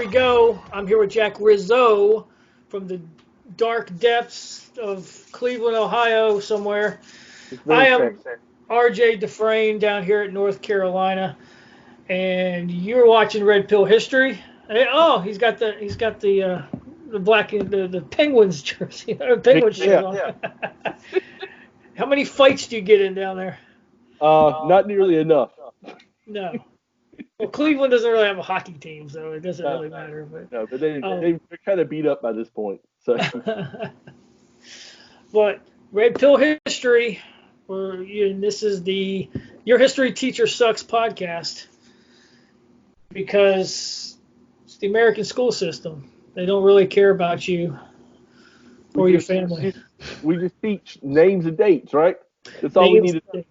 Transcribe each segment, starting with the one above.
we go. I'm here with Jack Rizzo from the dark depths of Cleveland, Ohio, somewhere. I am RJ Dufresne down here at North Carolina, and you're watching Red Pill History. Oh, he's got the black the Penguins jersey, Penguins shirt on. Yeah. How many fights do you get in down there? Not nearly enough. No. Well, Cleveland doesn't really have a hockey team, so it doesn't really matter. But they're kind of beat up by this point. So. But Red Pill History, this is the Your History Teacher Sucks podcast, because it's the American school system. They don't really care about you or your family. We just teach names and dates, right? That's all we need to know.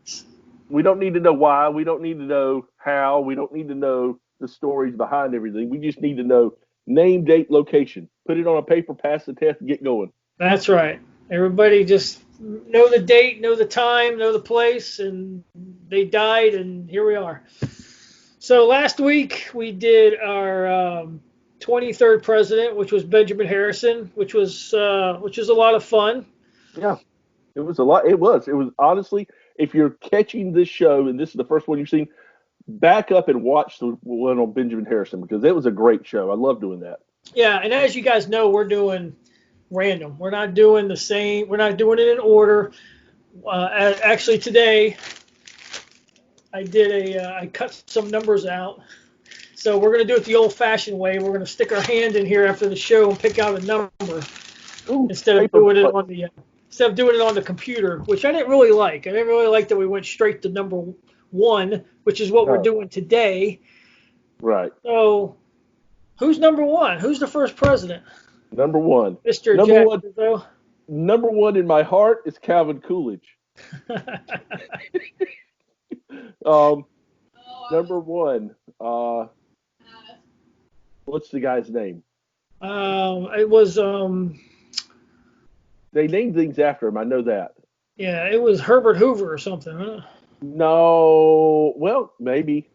We don't need to know why. We don't need to know how. We don't need to know the stories behind everything. We just need to know name, date, location. Put it on a paper, pass the test, and get going. That's right. Everybody just know the date, know the time, know the place, and they died, and here we are. So last week we did our 23rd president, which was Benjamin Harrison, which was a lot of fun. Yeah, it was a lot. It was honestly, if you're catching this show and this is the first one you've seen, back up and watch the one on Benjamin Harrison, because it was a great show. I love doing that. Yeah, and as you guys know, we're doing random. We're not doing the same. We're not doing it in order. Actually, today I cut some numbers out. So we're going to do it the old-fashioned way. We're going to stick our hand in here after the show and pick out a number instead of doing it on the computer, which I didn't really like. I didn't really like that we went straight to number 1, which is what we're doing today. Right. So who's number 1? Who's the first president? Number 1. Mr. Jack Rizzo. Number 1 in my heart is Calvin Coolidge. Number 1. What's the guy's name? It was They named things after him. I know that. Yeah, it was Herbert Hoover or something, huh? No, well, maybe.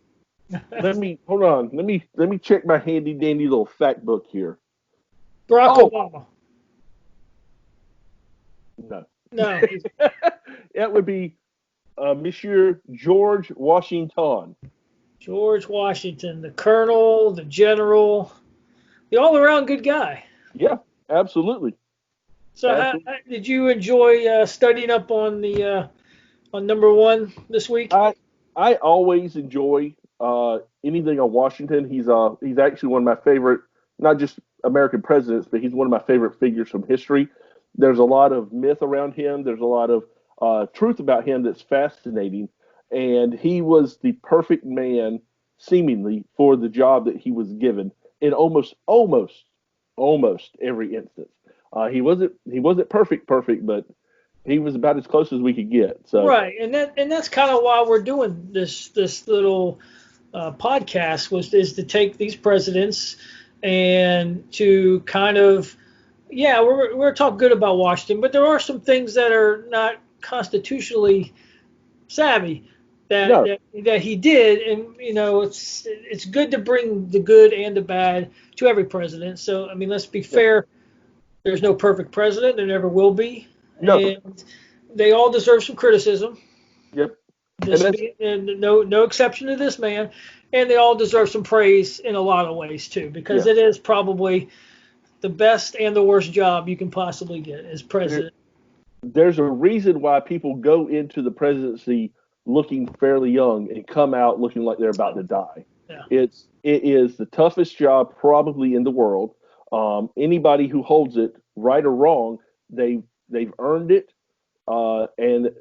Hold on. Let me check my handy dandy little fact book here. Barack Obama. No. That would be Monsieur George Washington. George Washington, the colonel, the general, the all-around good guy. Yeah, absolutely. So, How did you enjoy studying up on the on number 1 this week? I always enjoy anything on Washington. He's actually one of my favorite, not just American presidents, but he's one of my favorite figures from history. There's a lot of myth around him. There's a lot of truth about him that's fascinating. And he was the perfect man, seemingly, for the job that he was given in almost every instance. He wasn't perfect, but he was about as close as we could get. So right, and that's kind of why we're doing this little podcast is to take these presidents and to kind of we're going to talk good about Washington, but there are some things that are not constitutionally savvy that he did, and it's good to bring the good and the bad to every president. So I mean, let's be fair. There's no perfect president. There never will be. No. And they all deserve some criticism. Yep. And no exception to this man. And they all deserve some praise in a lot of ways too, because it is probably the best and the worst job you can possibly get as president. There's a reason why people go into the presidency looking fairly young and come out looking like they're about to die. Yeah. It is the toughest job probably in the world. Anybody who holds it, right or wrong, they've earned it, and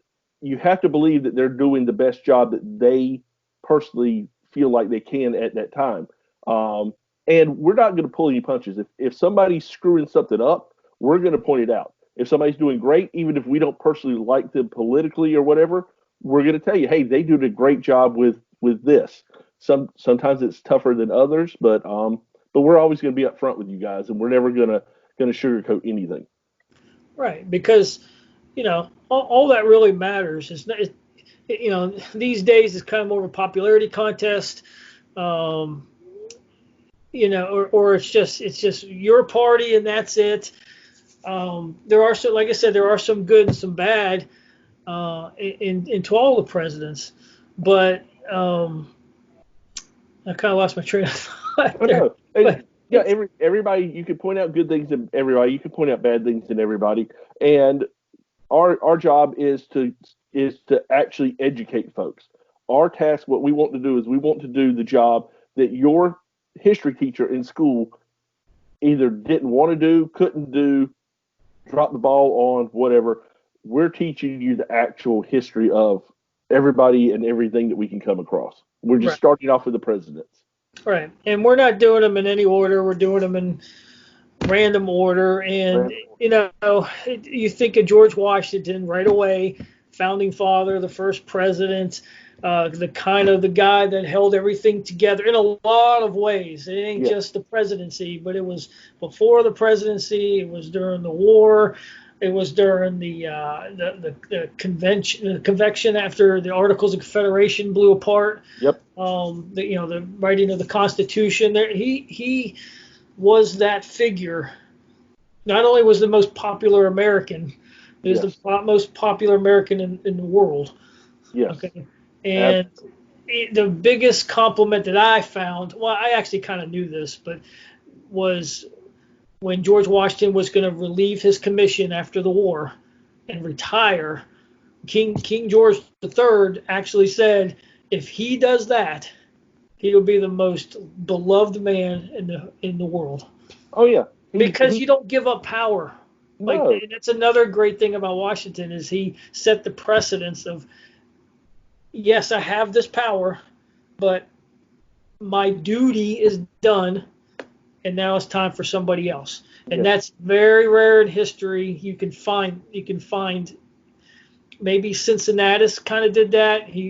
you have to believe that they're doing the best job that they personally feel like they can at that time. And we're not going to pull any punches. If somebody's screwing something up, we're going to point it out. If somebody's doing great, even if we don't personally like them politically or whatever, we're going to tell you, hey, they did a great job with this. Sometimes it's tougher than others, but we're always going to be up front with you guys, and we're never going to sugarcoat anything. Right, because all that really matters is these days it's kind of more of a popularity contest. or it's just your party and that's it. There are like I said, there are some good and some bad into all the presidents, but I kind of lost my train of thought I there. know. And But yeah, it's everybody, you can point out good things in everybody. You can point out bad things in everybody. And our job is to actually educate folks. Our task, what we want to do is we want to do the job that your history teacher in school either didn't want to do, couldn't do, dropped the ball on, whatever. We're teaching you the actual history of everybody and everything that we can come across. We're just right, starting off with the presidents. right, and we're not doing them in any order. We're doing them in random order. And you think of George Washington right away, founding father, the first president, the guy that held everything together in a lot of ways. It ain't Yeah, just the presidency, but it was before the presidency. It was during the war. It was during the convention after the Articles of Confederation blew apart. yep, The writing of the Constitution. He was that figure. Not only was the most popular American, he was the yes, most popular American in the world. yes, Okay, and absolutely. the biggest compliment that I found, well, I actually kind of knew this, but was when George Washington was going to relieve his commission after the war and retire. King George III actually said, if he does that, he'll be the most beloved man in the world. Oh yeah, Because he you don't give up power. Like no, that's another great thing about Washington is he set the precedence of, yes, I have this power, but my duty is done, and now it's time for somebody else. And yes, that's very rare in history. You can find maybe Cincinnatus kind of did that. If yeah,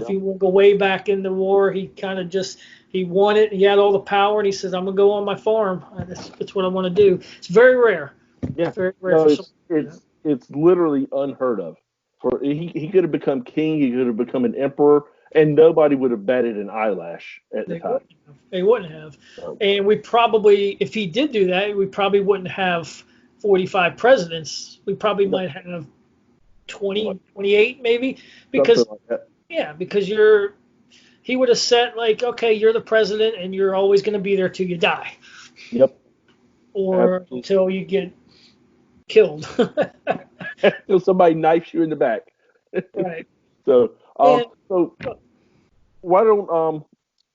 you want to go way back in the war, he kind of just he won it. He had all the power, and he says, "I'm gonna go on my farm. That's what I want to do." It's very rare. yeah. Very rare No, for someone to do that. it's literally unheard of. For he could have become king, he could have become an emperor, and nobody would have batted an eyelash at the They time. wouldn't have. They wouldn't have. So, And we probably, if he did do that, we probably wouldn't have 45 presidents. We probably no, might have like 20, 28 maybe, something because like that. yeah, because he would have set like, okay, you're the president and you're always going to be there till you die Yep, or absolutely. until you get killed. Till somebody knifes you in the back. Right. So, And why don't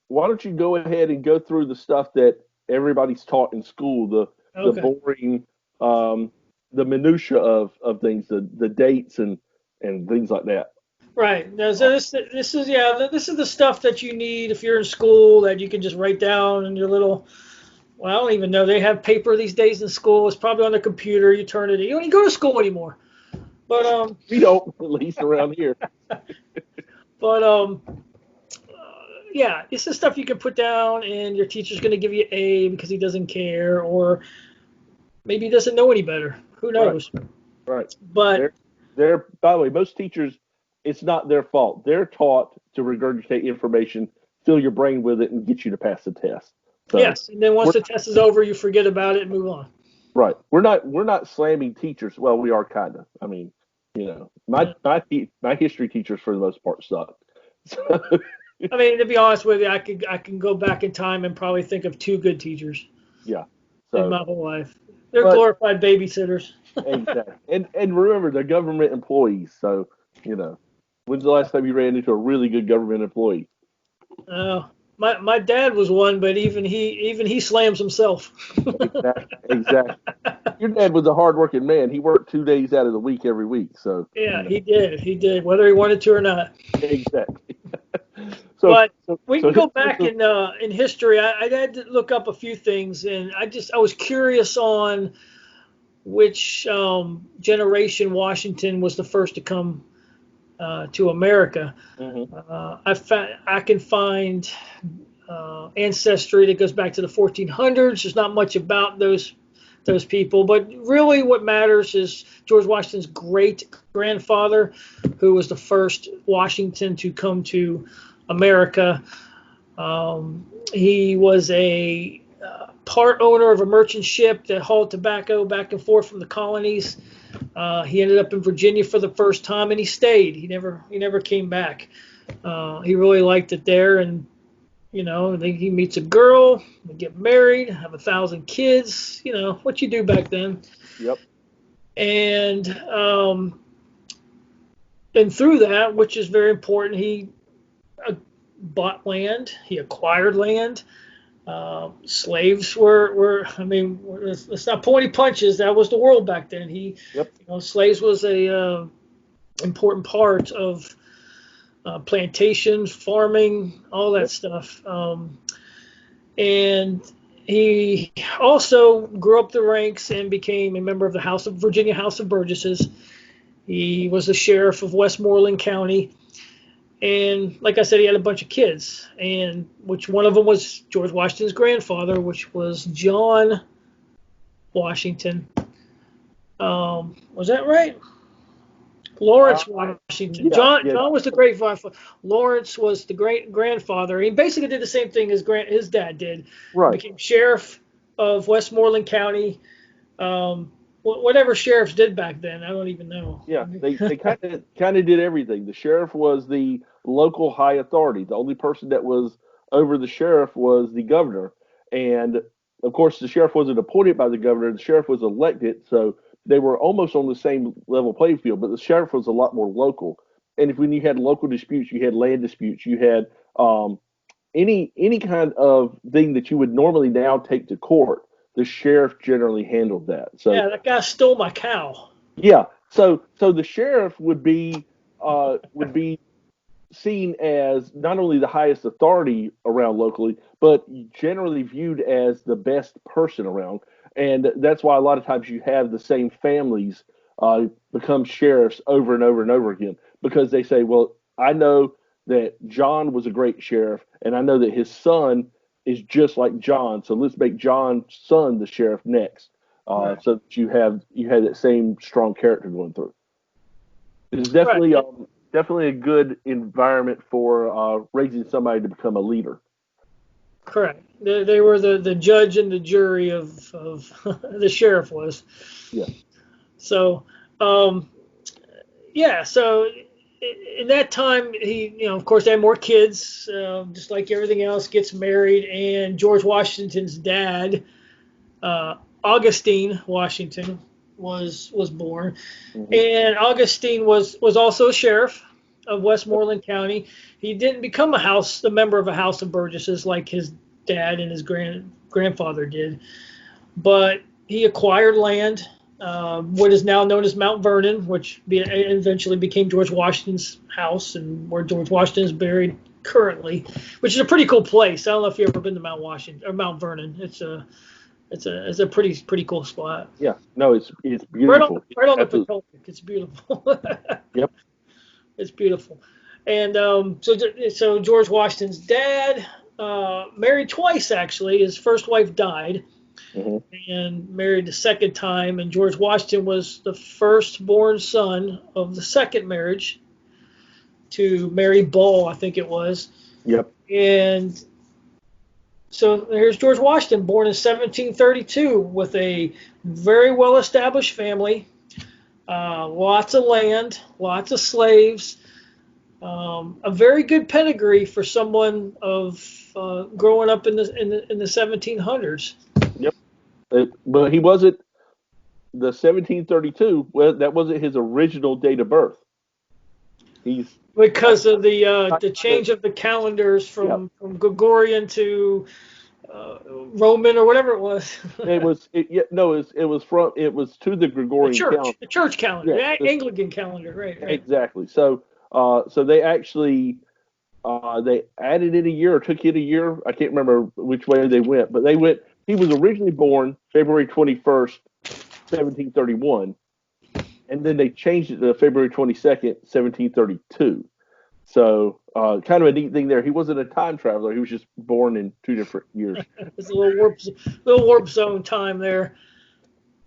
why don't you go ahead and go through the stuff that everybody's taught in school, the okay. boring, um, the minutia of things, the dates and things like that. Right. Now, so this is the stuff that you need if you're in school that you can just write down in your little. Well, I don't even know. They have paper these days in school. It's probably on the computer. You turn it in. You don't even go to school anymore. But We don't, at least around here. but yeah, it's the stuff you can put down, and your teacher's going to give you A because he doesn't care, or maybe he doesn't know any better. Who Right, knows? right. But They're. By the way, most teachers, it's not their fault. They're taught to regurgitate information, fill your brain with it, and get you to pass the test. So yes, and then once we're the test is over, you forget about it and move on. right. We're not slamming teachers. Well, we are kind of. I mean, Yeah. my history teachers for the most part sucked. So, I mean, to be honest with you, I can go back in time and probably think of two good teachers yeah. in So, my whole life. They're but glorified babysitters. exactly. And remember, they're government employees. So, when's the last time you ran into a really good government employee? My dad was one, but even he slams himself. Exactly. Exactly. Your dad was a hardworking man. He worked 2 days out of the week every week. So, Yeah, he did, whether he wanted to or not. exactly. So, But we can go here's back in history. I had to look up a few things, and I was curious on which generation Washington was the first to come to America. mhm. I can find ancestry that goes back to the 1400s. There's not much about those people, but really what matters is George Washington's great grandfather, who was the first Washington to come to America. He was a part owner of a merchant ship that hauled tobacco back and forth from the colonies. He ended up in Virginia for the first time, and he stayed. He never came back. He really liked it there, and then he meets a girl, they get married, have 1,000 kids. What you do back then. Yep. And through that, which is very important, he bought land, he acquired land. Slaves were let's not pull any punches. That was the world back then. Yep. Slaves was a important part of plantations, farming, all that stuff. And he also grew up the ranks and became a member of the Virginia House of Burgesses. He was the sheriff of Westmoreland County. And like I said, he had a bunch of kids, and which one of them was George Washington's grandfather, which was John Washington. Was that right? Lawrence Washington. Yeah, John was the great grandfather. Lawrence was the great grandfather. He basically did the same thing as his dad did. Right. Became sheriff of Westmoreland County. Whatever sheriffs did back then, I don't even know. Yeah, they kind of did everything. The sheriff was the local high authority. The only person that was over the sheriff was the governor, and of course the sheriff wasn't appointed by the governor. The sheriff was elected, so they were almost on the same level playing field. But the sheriff was a lot more local. And when you had local disputes, you had land disputes, you had any kind of thing that you would normally now take to court. The sheriff generally handled that. So yeah, that guy stole my cow. Yeah, so the sheriff would be seen as not only the highest authority around locally, but generally viewed as the best person around, and that's why a lot of times you have the same families become sheriffs over and over and over again, because they say, well, I know that John was a great sheriff, and I know that his son is just like John, so let's make John's son the sheriff next. Right. So that you had that same strong character going through. It's definitely Right. Definitely a good environment for raising somebody to become a leader. Correct. They were the judge and the jury of the sheriff was. Yeah. So, So in that time, he, of course, they had more kids, just like everything else. Gets married, and George Washington's dad, Augustine Washington, was born. Mm-hmm. And Augustine was also a sheriff of Westmoreland County. He didn't become a member of a House of Burgesses like his dad and his grandfather did, but he acquired land, what is now known as Mount Vernon, which eventually became George Washington's house, and where George Washington is buried currently, which is a pretty cool place. I don't know if you've ever been to Mount Vernon. It's a pretty cool spot. Yeah, no, it's beautiful. Right on the Potomac. It's beautiful. Yep. It's beautiful. And so George Washington's dad married twice, actually. His first wife died, mm-hmm. and married the second time. And George Washington was the firstborn son of the second marriage to Mary Ball, I think it was. Yep. And so here's George Washington, born in 1732, with a very well-established family, lots of land, lots of slaves, a very good pedigree for someone of growing up in the 1700s. Yep. But he wasn't the 1732. Well, that wasn't his original date of birth. Because of the change of the calendars from Gregorian to Roman or whatever it was. It was to the Gregorian calendar. The church calendar, the Anglican calendar, right. Exactly. So they actually they added in a year or took in a year. I can't remember which way they went, but they went. He was originally born February 21st, 1731. And then they changed it to February 22nd, 1732. So kind of a neat thing there. He wasn't a time traveler. He was just born in two different years. It's a little warp zone time there.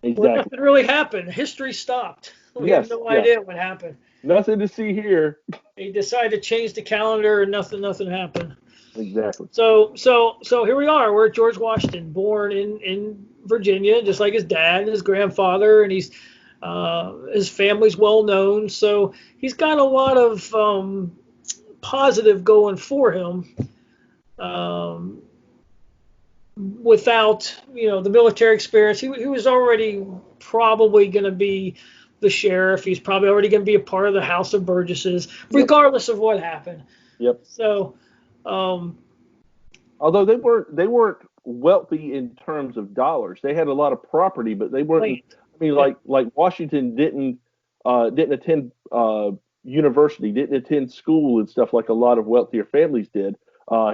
Exactly. Well, nothing really happened. History stopped. We have no idea what happened. Nothing to see here. He decided to change the calendar, and nothing happened. Exactly. So here we are. We're George Washington, born in Virginia, just like his dad and his grandfather, and his family's well known. So he's got a lot of positive going for him. Um, Without the military experience, he was already probably going to be the sheriff. He's probably already going to be a part of the House of Burgesses, Yep. regardless of what happened. Yep. So, although they weren't wealthy in terms of dollars, they had a lot of property, but they weren't. wait, I mean, yeah, like Washington didn't attend university, didn't attend school and stuff like a lot of wealthier families did.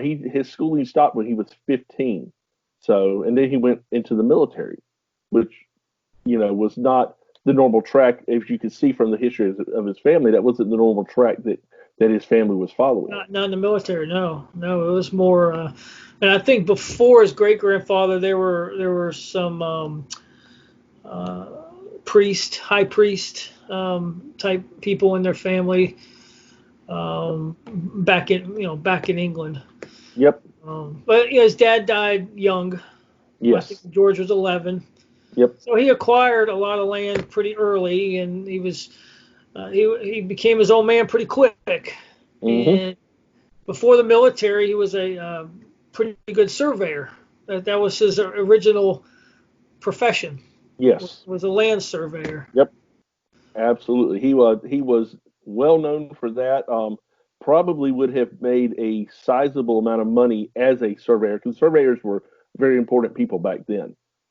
His schooling stopped when he was 15. So, and then he went into the military, which was not the normal track. If you could see from the history of his family, that wasn't the normal track that his family was following. not in the military. No, it was more. And I think before his great grandfather, there were some uh, high priest type people in their family back in England. Yep. But his dad died young. I think Yes. George was 11. Yep. So he acquired a lot of land pretty early, and he became his own man pretty quick. Hmm. And before the military, he was a pretty good surveyor. That was his original profession. Yes. Was a land surveyor. Yep. Absolutely. He was well known for that. Probably would have made a sizable amount of money as a surveyor, because surveyors were very important people back then,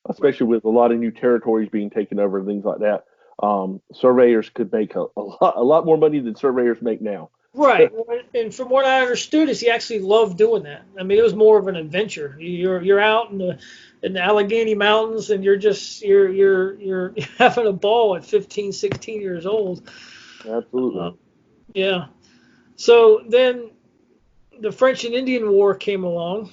Right. especially with a lot of new territories being taken over and things like that. Surveyors could make a lot more money than surveyors make now. Right, and from what I understood, is he actually loved doing that. I mean, it was more of an adventure. You're out in the Allegheny Mountains, and you're having a ball at 15, 16 years old. Absolutely. Uh, yeah. So then the French and Indian War came along,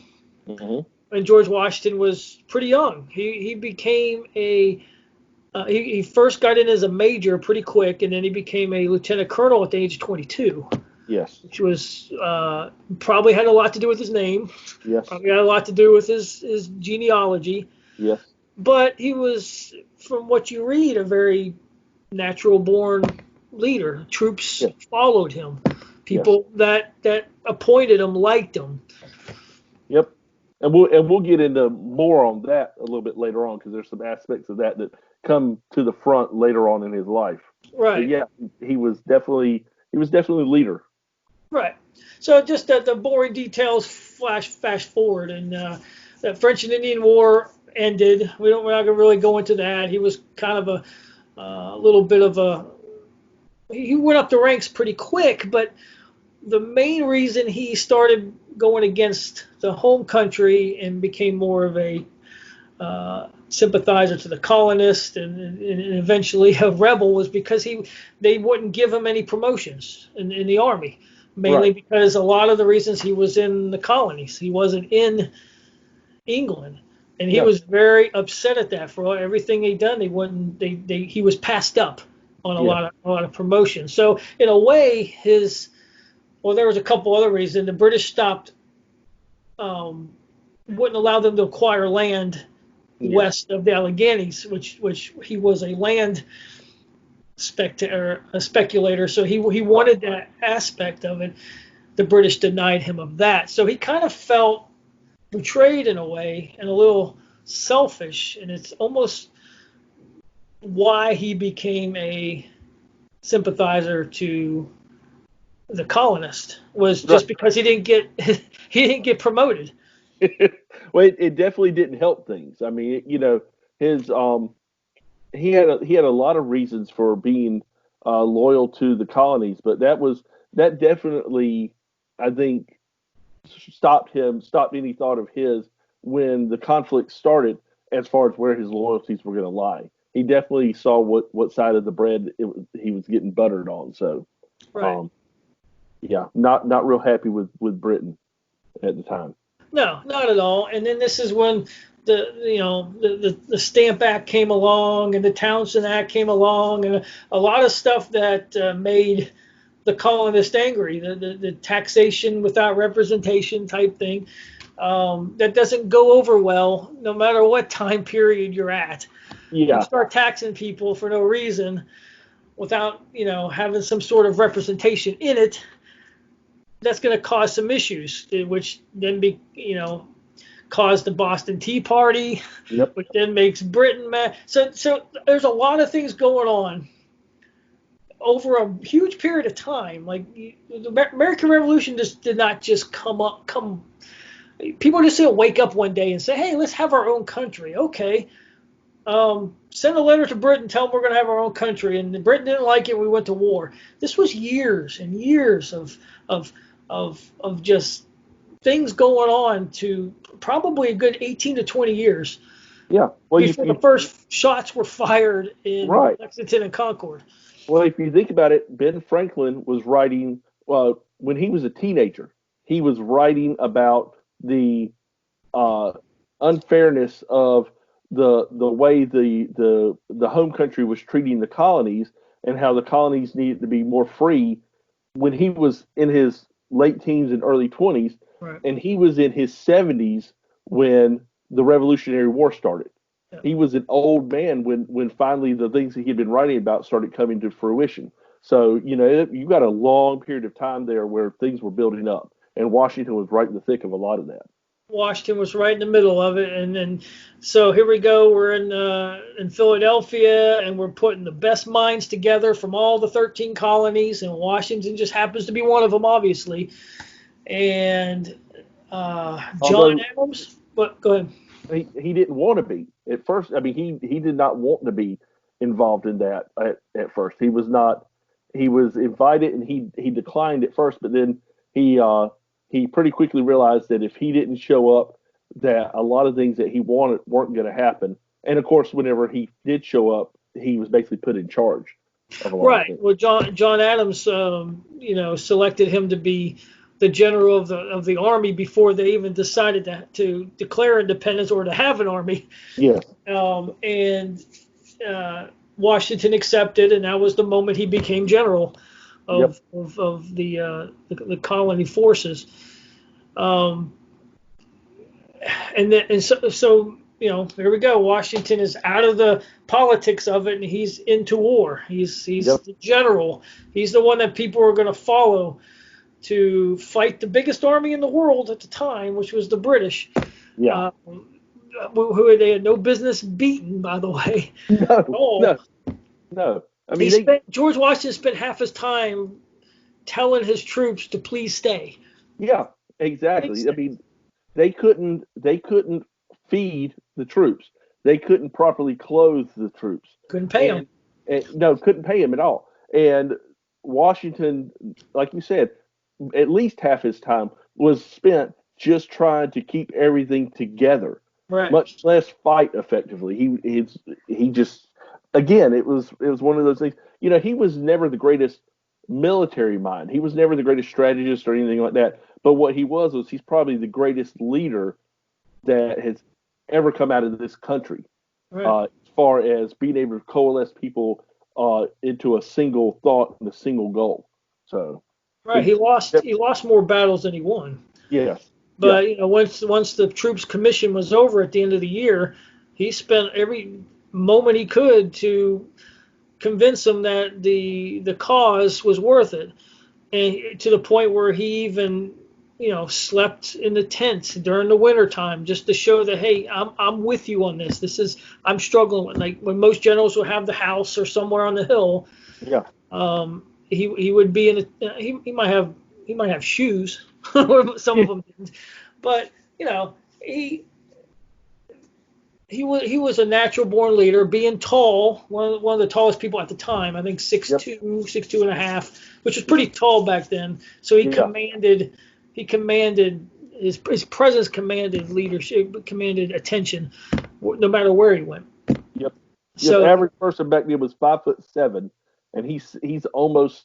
Hmm. and George Washington was pretty young. He became he first got in as a major pretty quick, and then he became a lieutenant colonel at the age of 22. Yes. Which was probably had a lot to do with his name, Yes. probably had a lot to do with his genealogy. Yes. But he was, from what you read, a very natural born leader. Troops Yes. followed him. Yes. People that appointed him liked him. Yep. And we'll get into more on that a little bit later on, because there's some aspects of that come to the front later on in his life. But Right, yeah, he was definitely a leader. right. So just the boring details flash forward, and the French and Indian War ended. We're not gonna really go into that. He was kind of a little bit of a he went up the ranks pretty quick, but the main reason he started going against the home country and became more of a sympathizer to the colonists and eventually a rebel was because they wouldn't give him any promotions in the army, mainly Right. because a lot of the reasons he was in the colonies, he wasn't in England. And he Yeah. was very upset at that. For everything he'd done, they wouldn't. He was passed up on Yeah. a lot of promotions. So in a way, there was a couple other reasons. The British stopped, wouldn't allow them to acquire land Yeah. west of the Alleghenies, which he was a land a speculator. So he Right. wanted that aspect of it. The British denied him of that. So he kind of felt betrayed in a way and a little selfish, and it's almost why he became a sympathizer to the colonist was just Right. because he didn't get promoted. Well, it definitely didn't help things. I mean, his he had a lot of reasons for being loyal to the colonies, but that definitely, I think, stopped any thought of his when the conflict started, as far as where his loyalties were going to lie. He definitely saw what side of the bread he was getting buttered on. So, Right. um, yeah, not real happy with Britain at the time. No, not at all. And then this is when the Stamp Act came along and the Townshend Act came along and a lot of stuff that made the colonists angry, the taxation without representation type thing. That doesn't go over well no matter what time period you're at. You Yeah. start taxing people for no reason without, having some sort of representation in it. That's going to cause some issues, which then cause the Boston Tea Party, Yep. which then makes Britain mad. So there's a lot of things going on over a huge period of time. Like the American Revolution just did not just come. People just didn't wake up one day and say, "Hey, let's have our own country." Okay, send a letter to Britain, tell them we're going to have our own country, and Britain didn't like it. We went to war. This was years and years of just things going on to probably a good 18 to 20 years. Yeah. Well, before the first shots were fired in right. Lexington and Concord. Well, if you think about it, Ben Franklin was writing when he was a teenager. He was writing about the unfairness of the way the home country was treating the colonies, and how the colonies needed to be more free when he was in his late teens and early 20s. Right. And he was in his 70s when the Revolutionary War started. Yeah. He was an old man when finally the things that he'd been writing about started coming to fruition. So, you got a long period of time there where things were building up, and Washington was right in the thick of a lot of that. Washington was right in the middle of it, and so here we go. We're in Philadelphia, and we're putting the best minds together from all the 13 colonies, and Washington just happens to be one of them, obviously. And John Adams, but go ahead. He didn't want to be at first. I mean, he did not want to be involved in that at first. He was not. He was invited, and he declined at first, but then he pretty quickly realized that if he didn't show up, that a lot of things that he wanted weren't going to happen. And of course, whenever he did show up, he was basically put in charge of a lot of things. Well, John Adams, selected him to be the general of the army before they even decided to declare independence or to have an army. Yes. And Washington accepted, and that was the moment he became general of the colony forces. And so here we go. Washington is out of the politics of it, and he's into war. He's the general. He's the one that people are going to follow to fight the biggest army in the world at the time, which was the British. Yeah. Who they had no business beating, by the way. No. I mean, George Washington spent half his time telling his troops to please stay. Yeah, exactly. I mean, they couldn't feed the troops. They couldn't properly clothe the troops. Couldn't pay them. Couldn't pay them at all. And Washington, like you said, at least half his time was spent just trying to keep everything together, right? Much less fight effectively. He just, again, it was one of those things. He was never the greatest military mind. He was never the greatest strategist or anything like that. But what he was he's probably the greatest leader that has ever come out of this country, right. As far as being able to coalesce people into a single thought and a single goal. So, right, he lost more battles than he won. Yes, but once the troops' commission was over at the end of the year, he spent every moment he could to convince them that the cause was worth it, and to the point where he even slept in the tents during the winter time just to show that, hey, I'm with you on this. I'm struggling with, like when most generals will have the house or somewhere on the hill. Yeah. He would be in he might have shoes. Some of them didn't, but he was a natural born leader, being tall, one of the tallest people at the time. I think 6'2", 6'2.5", which was pretty tall back then. So he commanded his presence, commanded leadership, commanded attention, no matter where he went. Yep. So the average person back then was 5'7", and he's almost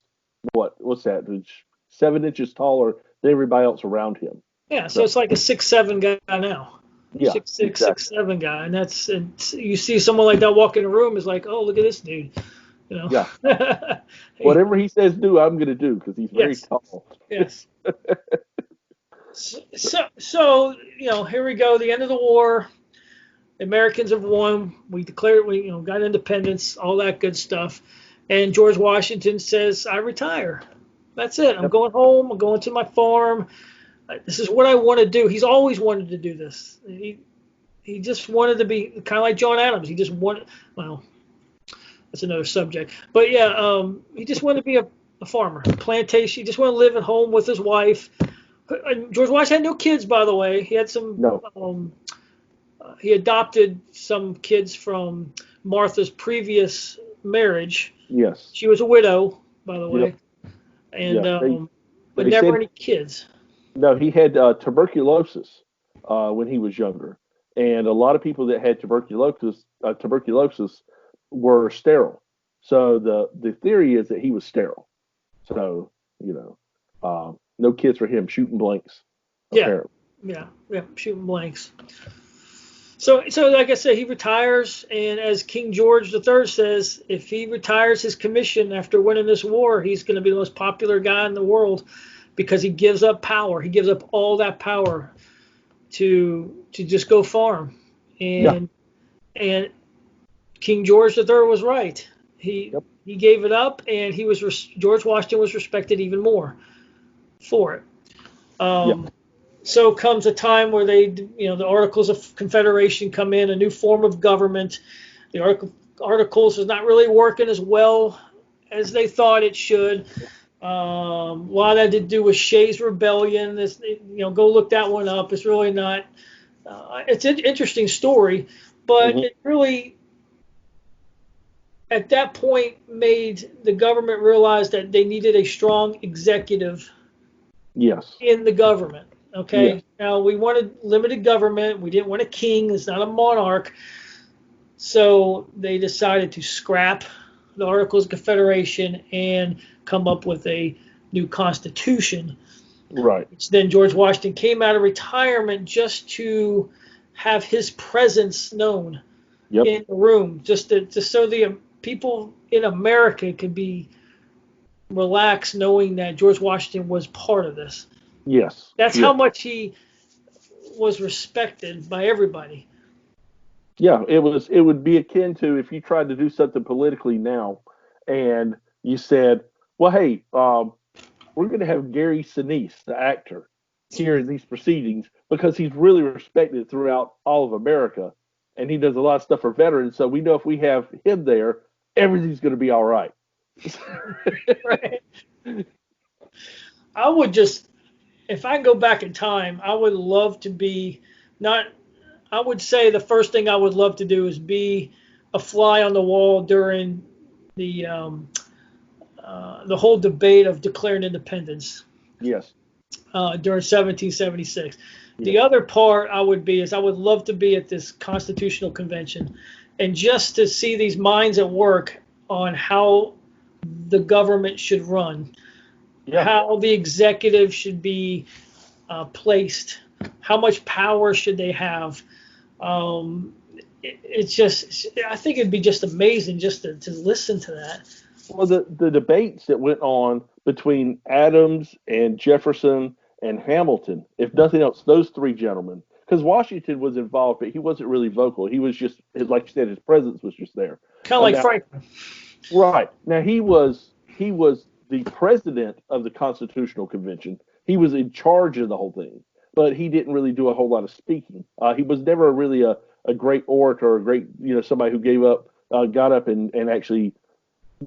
what's that? 7 inches taller than everybody else around him. Yeah, so it's like a 6'7" guy now. Yeah, 6'6", exactly. 6'7" guy, and you see someone like that walk in a room is like, oh, look at this dude. Yeah. Hey, Whatever he says do, I'm going to do because he's very yes, tall. yes. So here we go. The end of the war. The Americans have won. We declared we got independence, all that good stuff. And George Washington says, "I retire. That's it. I'm Yep. going home. I'm going to my farm. This is what I want to do." He's always wanted to do this. He just wanted to be kind of like John Adams. He just wanted. Well, that's another subject. But yeah, he just wanted to be a farmer, a plantation. He just wanted to live at home with his wife. George Washington had no kids, by the way. He had some. No. He adopted some kids from Martha's previous marriage. Yes. She was a widow, by the way, Yep. and Yeah. but They never said any kids. no. He had tuberculosis when he was younger, and a lot of people that had tuberculosis were sterile. So the theory is that he was sterile. So no kids for him. Shooting blanks, Yeah, apparently. yeah, shooting blanks. So like I said, he retires, and as King George III says, if he retires his commission after winning this war, he's going to be the most popular guy in the world because he gives up power. He gives up all that power to just go farm, Yeah. and King George III was right. Yep. He gave it up, and George Washington was respected even more for it. Yeah. So comes a time where the Articles of Confederation come in, a new form of government. The Articles is not really working as well as they thought it should. A lot had to do with Shays' Rebellion. Go look that one up. It's really not. It's an interesting story, but Hmm. it really, at that point, made the government realize that they needed a strong executive Yes. in the government. Yes. Okay. Now we wanted limited government. We didn't want a king. It's not a monarch. So they decided to scrap the Articles of Confederation and come up with a new constitution. Right. Which then George Washington came out of retirement just to have his presence known Yep. in the room, just so the people in America could be relaxed knowing that George Washington was part of this. Yes. That's how Yes. much he was respected by everybody. Yeah. It would be akin to if you tried to do something politically now, and you said, "Well, hey, we're going to have Gary Sinise, the actor, here in these proceedings because he's really respected throughout all of America, and he does a lot of stuff for veterans. So we know if we have him there, everything's going to be all right." Right. I would just, if I go back in time, I would love to be not. I would say the first thing I would love to do is be a fly on the wall during the whole debate of declaring independence Yes. during 1776. Yes. The other part I would be is I would love to be at this constitutional convention and just to see these minds at work on how the government should run, Yeah. how the executive should be placed, how much power should they have. Um, it's just, I think it'd be just amazing just to listen to that. Well, the debates that went on between Adams and Jefferson and Hamilton, if nothing else, those three gentlemen, because Washington was involved, but he wasn't really vocal. He was just, like you said, his presence was just there. Kind of like Now, Franklin. right now, he was the president of the Constitutional Convention. He was in charge of the whole thing, but he didn't really do a whole lot of speaking. He was never really a great orator or a great, somebody who got up and actually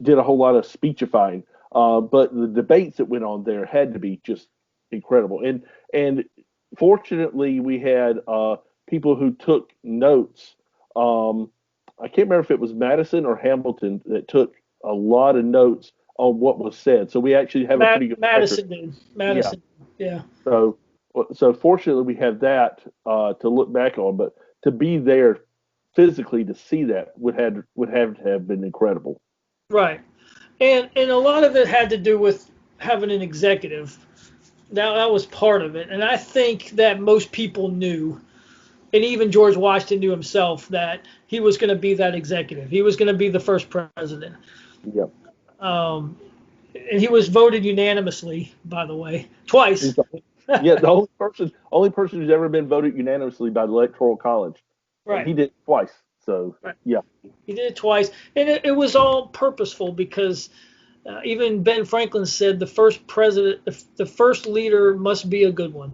did a whole lot of speechifying. But the debates that went on there had to be just incredible. And fortunately, we had people who took notes. I can't remember if it was Madison or Hamilton that took a lot of notes on what was said. So we actually have a pretty good record. Madison did. Yeah. Madison. Yeah. So fortunately, we have that to look back on. But to be there physically to see that would have to have been incredible. Right. And a lot of it had to do with having an executive. That was part of it. And I think that most people knew and even George Washington knew himself that he was going to be that executive. He was going to be the first president. Yeah. Um, and he was voted unanimously, by the way, twice. Yeah, the only person who's ever been voted unanimously by the Electoral College, and Right. he did it twice. So Right. yeah, He did it twice, and it was all purposeful because even Ben Franklin said the first president, the first leader must be a good one,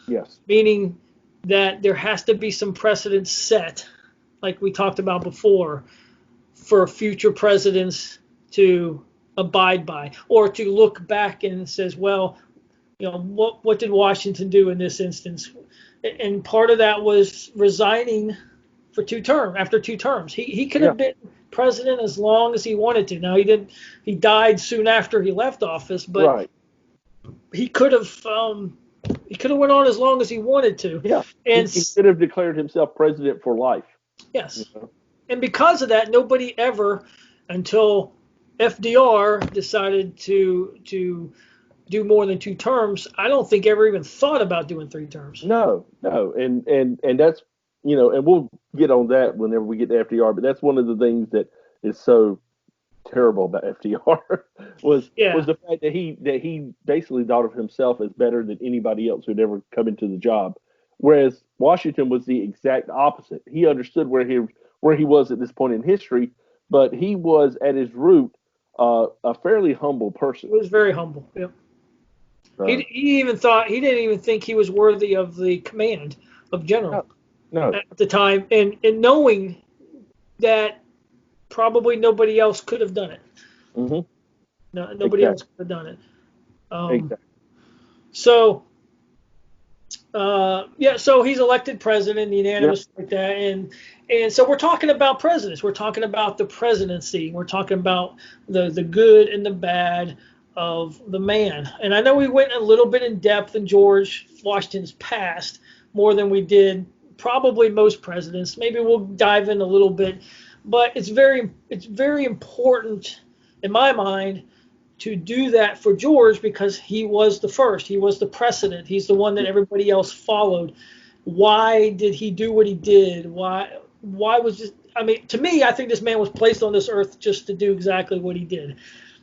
yes, meaning that there has to be some precedent set, like we talked about before, for future presidents to abide by, or to look back and says, well, what did Washington do in this instance? And part of that was resigning for after 2 terms. He could yeah, have been president as long as he wanted to. Now he didn't. He died soon after he left office, but right, he could have went on as long as he wanted to. yeah. And He could have declared himself president for life. You yes, know? and because of that, nobody ever, until FDR decided to do more than 2 terms, I don't think ever even thought about doing 3 terms. No, no, and that's and we'll get on that whenever we get to FDR. But that's one of the things that is so terrible about FDR was Yeah, the fact that he basically thought of himself as better than anybody else who'd ever come into the job, whereas Washington was the exact opposite. He understood where he was at this point in history, but he was at his root a fairly humble he person. was very humble. Yeah. So He didn't even think he was worthy of the command of general no, no, at the time, and knowing that probably nobody else could have done it. hmm No, nobody else exactly, could have done it. Um, exactly, so yeah, so he's elected president, yep, unanimous like that, and so we're talking about presidents. We're talking about the presidency. We're talking about the good and the bad of the man. And I know we went a little bit in depth in George Washington's past more than we did probably most presidents. Maybe we'll dive in a little bit, but it's very important in my mind to do that for George because he was the first. He was the precedent. He's the one that yep, everybody else followed. Why did he do what he did? Why was this? I mean, to me, I think this man was placed on this earth just to do exactly what he did.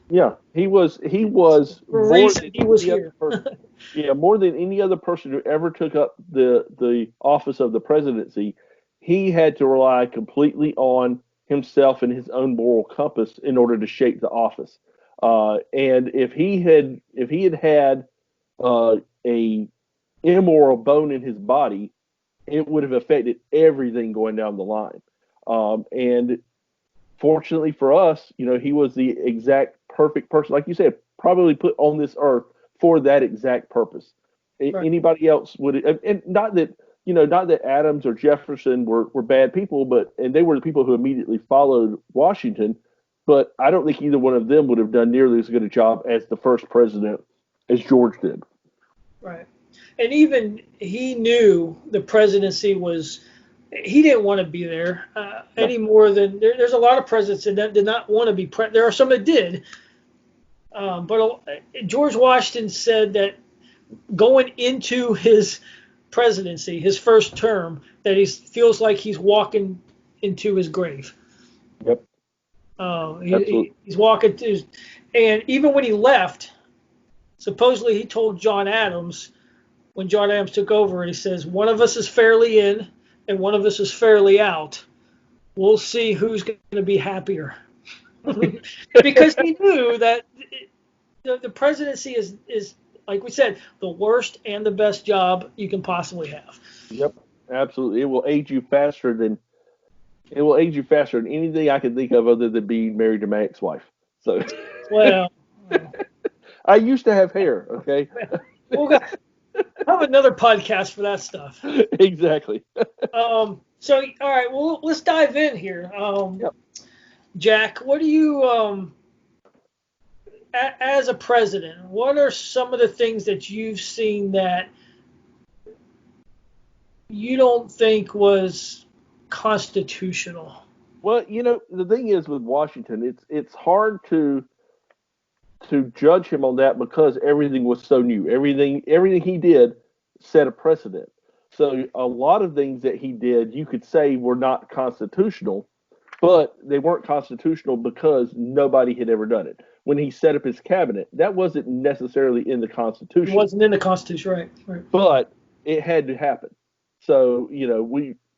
yeah. He was For a more reason than he was any other here. person. Yeah, more than any other person who ever took up the office of the presidency, he had to rely completely on himself and his own moral compass in order to shape the office. And if he had a immoral bone in his body, it would have affected everything going down the line. And fortunately for us, he was the exact perfect person, like you said, probably put on this earth for that exact purpose. Right. Anybody else would, and not that Adams or Jefferson were bad people, and they were the people who immediately followed Washington. But I don't think either one of them would have done nearly as good a job as the first president as George did. Right. And even he knew the presidency was. He didn't want to be there No. any more than there's a lot of presidents that did not want to be. There are some that did, but George Washington said that going into his presidency, his first term, that he feels like he's walking into his grave. Yep. Absolutely. He's walking to, and even when he left, supposedly he told John Adams when John Adams took over, and he says, "One of us is fairly in, and one of us is fairly out. We'll see who's going to be happier." Because he knew that the presidency is like we said, the worst and the best job you can possibly have. Yep. Absolutely. It will age you faster than anything I can think of other than being married to my ex-wife. So Well, I used to have hair. Okay. we'll have another podcast for that stuff. Exactly. So, all right, well, let's dive in here. Yep. Jack, what do you, as a president, what are some of the things that you've seen that you don't think was constitutional? Well, the thing is with Washington, it's hard to judge him on that because everything was so new. Everything he did set a precedent. So a lot of things that he did, you could say were not constitutional, but they weren't constitutional because nobody had ever done it. When he set up his cabinet, that wasn't necessarily in the It Constitution, wasn't in the Constitution, right? Right. but it had to happen. So,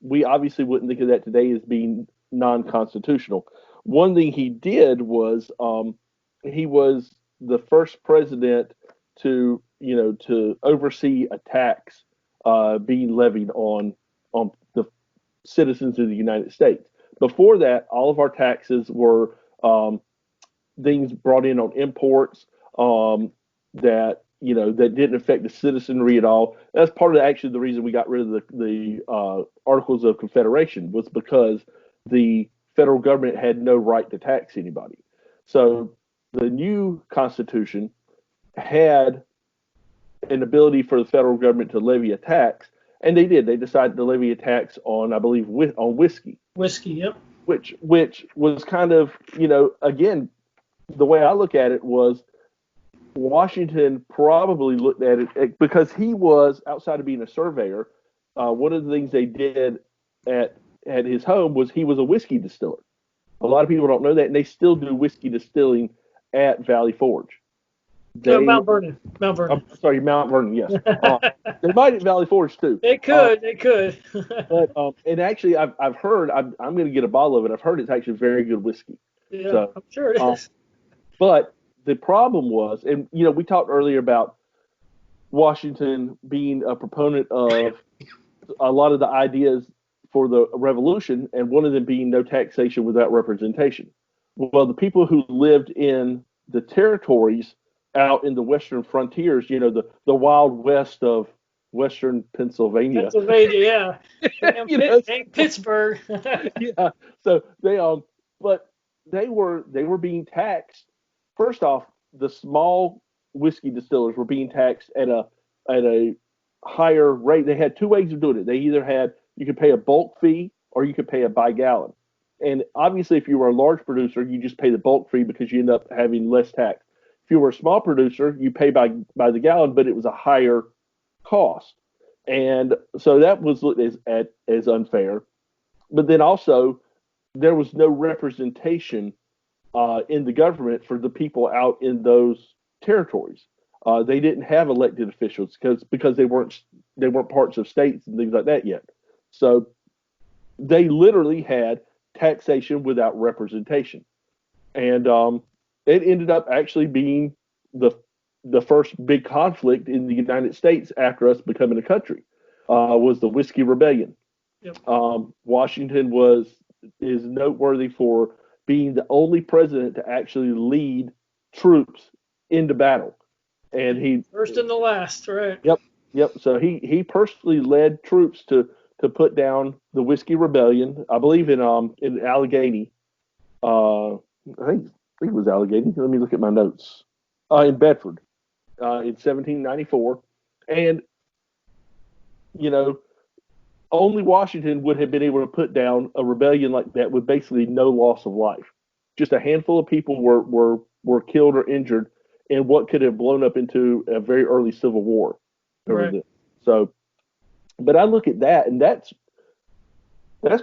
we obviously wouldn't think of that today as being non-constitutional. One thing he did was he was the first president to oversee a tax being levied on the citizens of the United States. Before that, all of our taxes were things brought in on imports that didn't affect the citizenry at all. That's part of actually the reason we got rid of the Articles of Confederation, was because the federal government had no right to tax anybody. So the new Constitution had an ability for the federal government to levy a tax, and they did. They decided to levy a tax on, I believe, on whiskey. Whiskey, yep. Which was kind of, again, the way I look at it was Washington probably looked at it because he was, outside of being a surveyor, one of the things they did at his home was he was a whiskey distiller. A lot of people don't know that, and they still do whiskey distilling at Valley Forge. Mount Vernon. I'm sorry, Mount Vernon. Yes, they might at Valley Forge too. They could. But and actually, I've heard I'm going to get a bottle of it. I've heard it's actually very good whiskey. Yeah, so, I'm sure it is. But the problem was, and we talked earlier about Washington being a proponent of a lot of the ideas for the revolution, and one of them being no taxation without representation. Well, the people who lived in the territories out in the western frontiers, the wild west of western Pennsylvania. Yeah. Ain't Pittsburgh. Yeah. So but they were being taxed. First off, the small whiskey distillers were being taxed at a higher rate. They had two ways of doing it. They either had, you could pay a bulk fee or you could pay a by gallon. And obviously, if you were a large producer, you just pay the bulk fee because you end up having less tax. If you were a small producer, you pay by the gallon, but it was a higher cost. And so that was looked as unfair. But then also, there was no representation in the government for the people out in those territories. They didn't have elected officials because they weren't parts of states and things like that yet. So they literally had taxation without representation, and it ended up actually being the first big conflict in the United States after us becoming a country. Was the Whiskey Rebellion. Yep. Washington is noteworthy for being the only president to actually lead troops into battle, and he first and the last, right? Yep. So he personally led troops to put down the Whiskey Rebellion. I believe in Allegheny. I think it was Allegheny. Let me look at my notes. In Bedford, in 1794, and only Washington would have been able to put down a rebellion like that with basically no loss of life. Just a handful of people were killed or injured in what could have blown up into a very early civil war. Right. So, but I look at that, and that's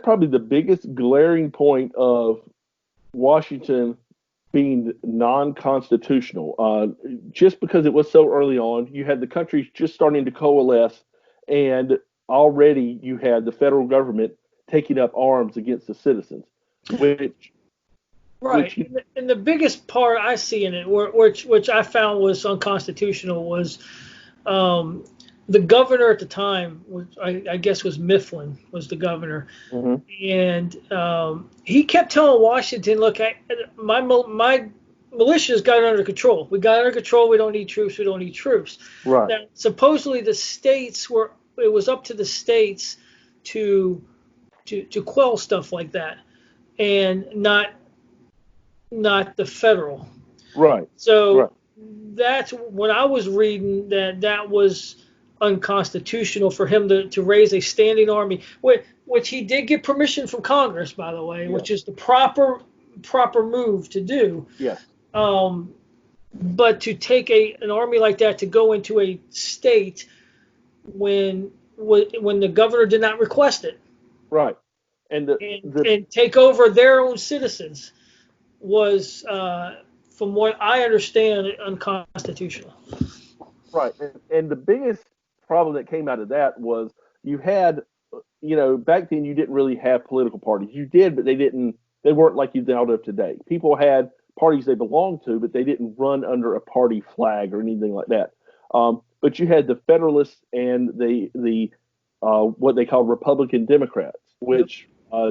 probably the biggest glaring point of Washington being non-constitutional. Just because it was so early on, you had the countries just starting to coalesce, and already you had the federal government taking up arms against the citizens, which and the biggest part I see in it, which I found was unconstitutional, was the governor at the time, which I guess was Mifflin, was the governor, and he kept telling Washington, "Look, my militia's got it under control. We got it under control. We don't need troops. We don't need troops." Right. Now, supposedly the states it was up to the states to quell stuff like that, and not the federal. Right. So that's when I was reading that was unconstitutional for him to raise a standing army, which he did get permission from Congress, by the way, which is the proper move to do. Yes. But to take an army like that to go into a state when when the governor did not request it, right. And and take over their own citizens was, from what I understand, unconstitutional. right. And the biggest problem that came out of that was you had, back then you didn't really have political parties. You did, but they weren't like you now have today. People had parties they belonged to, but they didn't run under a party flag or anything like that. But you had the Federalists and the what they call Republican Democrats, Yep. which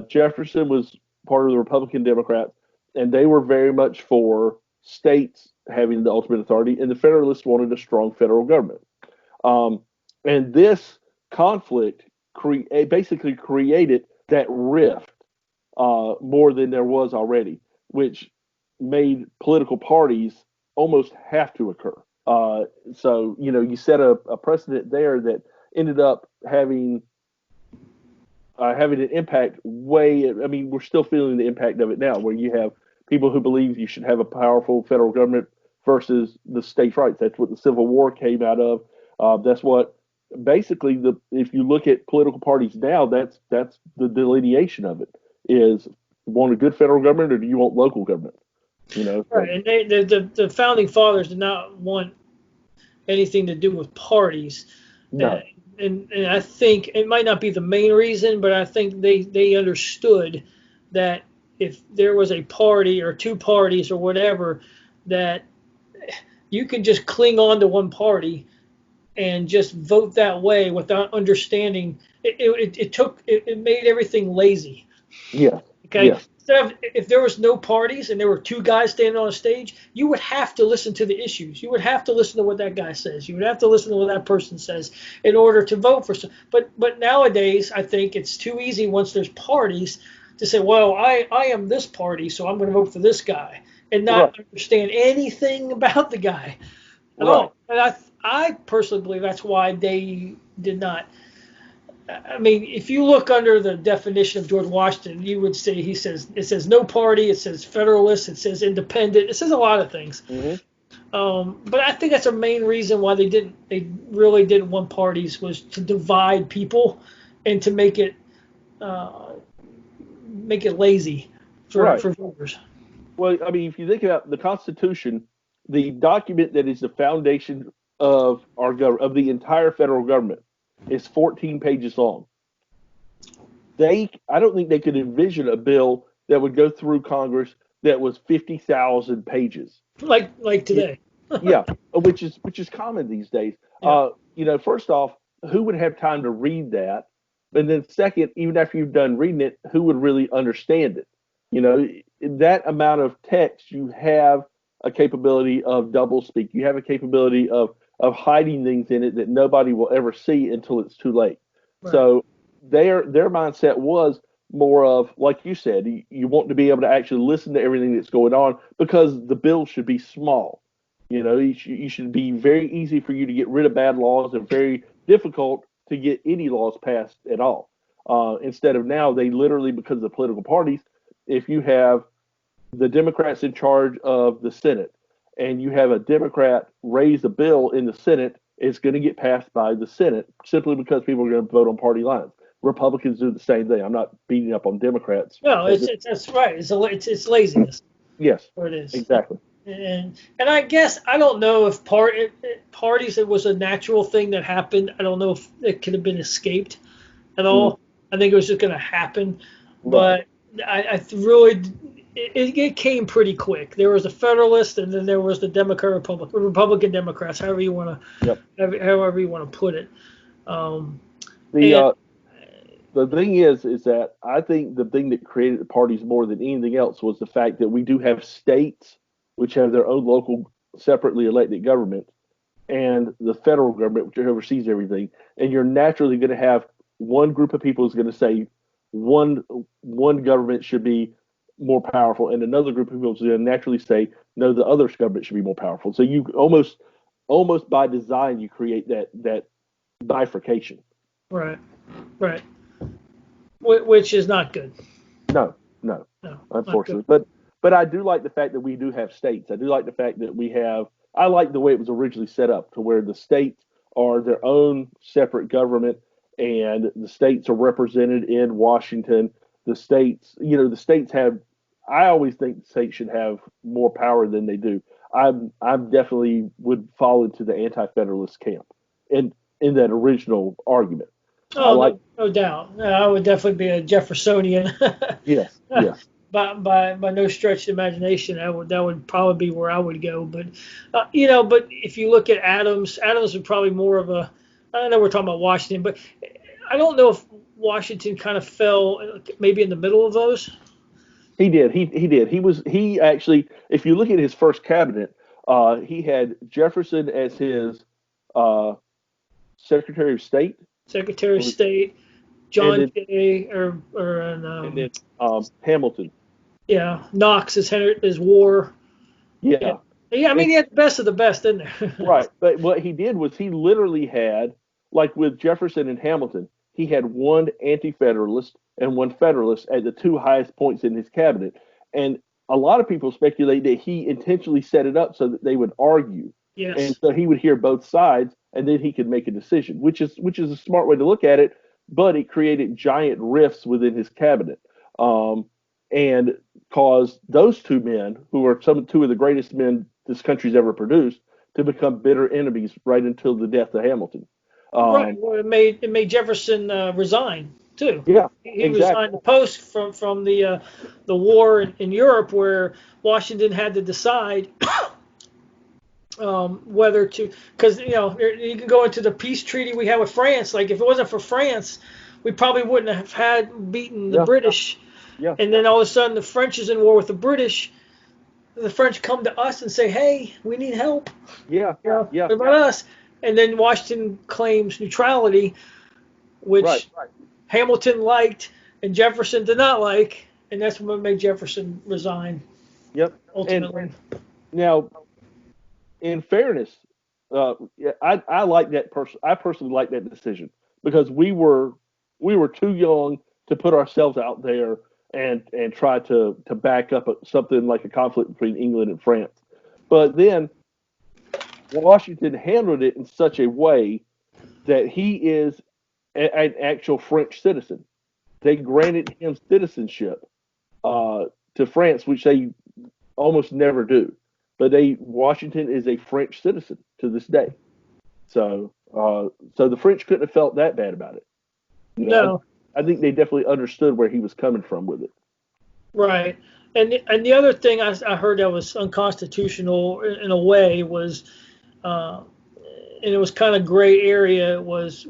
Jefferson was part of the Republican Democrats, and they were very much for states having the ultimate authority, and the Federalists wanted a strong federal government. Um, and this conflict basically created that rift more than there was already, which made political parties almost have to occur. So, you set a precedent there that ended up having an impact way. I mean, we're still feeling the impact of it now, where you have people who believe you should have a powerful federal government versus the states' rights. That's what the Civil War came out of. That's what basically if you look at political parties now, that's the delineation of it is want a good federal government or do you want local government? So. Right, and the founding fathers did not want anything to do with parties. No. And I think it might not be the main reason, but I think they understood that if there was a party or two parties or whatever, that you can just cling on to one party and just vote that way without understanding. It made everything lazy. Yeah. Okay. Yes. Instead of, if there was no parties and there were two guys standing on a stage, you would have to listen to the issues. You would have to listen to what that guy says. You would have to listen to what that person says in order to vote for. But nowadays, I think it's too easy once there's parties to say, well, I am this party, so I'm going to vote for this guy, and not understand anything about the guy at all. And I personally believe that's why they did not. I mean, if you look under the definition of George Washington, you would say it says no party, it says Federalist, it says independent, it says a lot of things. But I think that's a main reason why they really didn't want parties, was to divide people and to make it lazy for voters. Well, I mean, if you think about the Constitution, the document that is the foundation of of the entire federal government, is 14 pages long. I don't think they could envision a bill that would go through Congress that was 50,000 pages. Like today. Yeah, which is common these days. Yeah. First off, who would have time to read that? And then second, even after you've done reading it, who would really understand it? In that amount of text, you have a capability of double speak. You have a capability of hiding things in it that nobody will ever see until it's too late. Right. So their mindset was more of, like you said, you want to be able to actually listen to everything that's going on, because the bill should be small. You should be very easy for you to get rid of bad laws and very difficult to get any laws passed at all. Instead of now, they literally, because of the political parties, if you have the Democrats in charge of the Senate, and you have a Democrat raise a bill in the Senate, it's going to get passed by the Senate simply because people are going to vote on party lines. Republicans do the same thing. I'm not beating up on Democrats. No, that's right. It's laziness. Yes, what it is. Exactly. And I guess I don't know if parties, it was a natural thing that happened. I don't know if it could have been escaped at all. I think it was just going to happen. Right. But I really. It came pretty quick. There was a Federalist, and then there was the Republican Democrats, however you want to put it. The thing is that I think the thing that created the parties more than anything else was the fact that we do have states which have their own local, separately elected government, and the federal government, which oversees everything. And you're naturally going to have one group of people who's going to say one government should be more powerful, and another group of people is going to naturally say, no, the other government should be more powerful. So you almost by design, you create that bifurcation. Right. Which is not good. No, unfortunately. But I do like the fact that we do have states. I do like the fact that I like the way it was originally set up, to where the states are their own separate government, and the states are represented in Washington. The states, the states have. I always think the states should have more power than they do. I'm definitely would fall into the anti-federalist camp in that original argument. I Oh, like no doubt. I would definitely be a Jeffersonian. yes, yes. By no stretch of imagination, that would probably be where I would go. But but if you look at Adams would probably more of a. I know we're talking about Washington, but I don't know if Washington kind of fell maybe in the middle of those. He did. He did. He actually, if you look at his first cabinet, he had Jefferson as his uh, Secretary of State, Secretary of and State, John then Jay, and then Hamilton. yeah, Knox is War. Yeah, Yeah, yeah. I mean, and he had the best of the best in there. right. But what he did was he literally had, like with Jefferson and Hamilton, he had one anti-federalist and one federalist at the two highest points in his cabinet. And a lot of people speculate that he intentionally set it up so that they would argue. And Yes. so he would hear both sides and then he could make a decision, which is a smart way to look at it, but it created giant rifts within his cabinet. And caused those two men, who are two of the greatest men this country's ever produced, to become bitter enemies right until the death of Hamilton. Right. Um, Well, it made Jefferson resign too. yeah, He resigned exactly. the post from the war in Europe, where Washington had to decide whether to, because you can go into the peace treaty we had with France. Like if it wasn't for France, we probably wouldn't have had beaten the Yeah, British. yeah, And then all of a sudden the French is in war with the British. The French come to us and say, "Hey, we need help. yeah, yeah. What about us?" And then Washington claims neutrality, Right. which Hamilton liked and Jefferson did not like, and that's what made Jefferson resign Yep. And ultimately. now, in fairness, yeah, I like that person. I personally like that decision because we were too young to put ourselves out there and try to back up something like a conflict between England and France. But then Washington handled it in such a way that he is an actual French citizen. They granted him citizenship to France, which they almost never do. But Washington is a French citizen to this day. So the French couldn't have felt that bad about it. No, I think they definitely understood where he was coming from with it. right. And the other thing I heard that was unconstitutional in a way was, and it was kind of gray area, was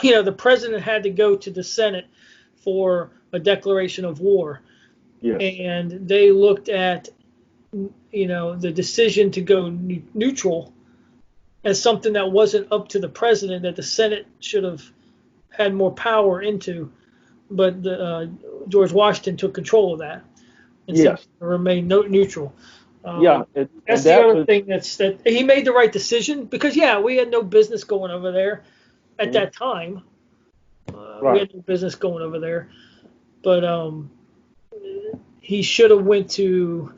the president had to go to the Senate for a declaration of war, Yes. and they looked at the decision to go neutral as something that wasn't up to the president, that the Senate should have had more power into, but George Washington took control of that and said Yes. to remain neutral. Yeah. And That's the that other was. thing that he made the right decision, because we had no business going over there at Mhm. that time. We Right. had no business going over there, but he should have went to.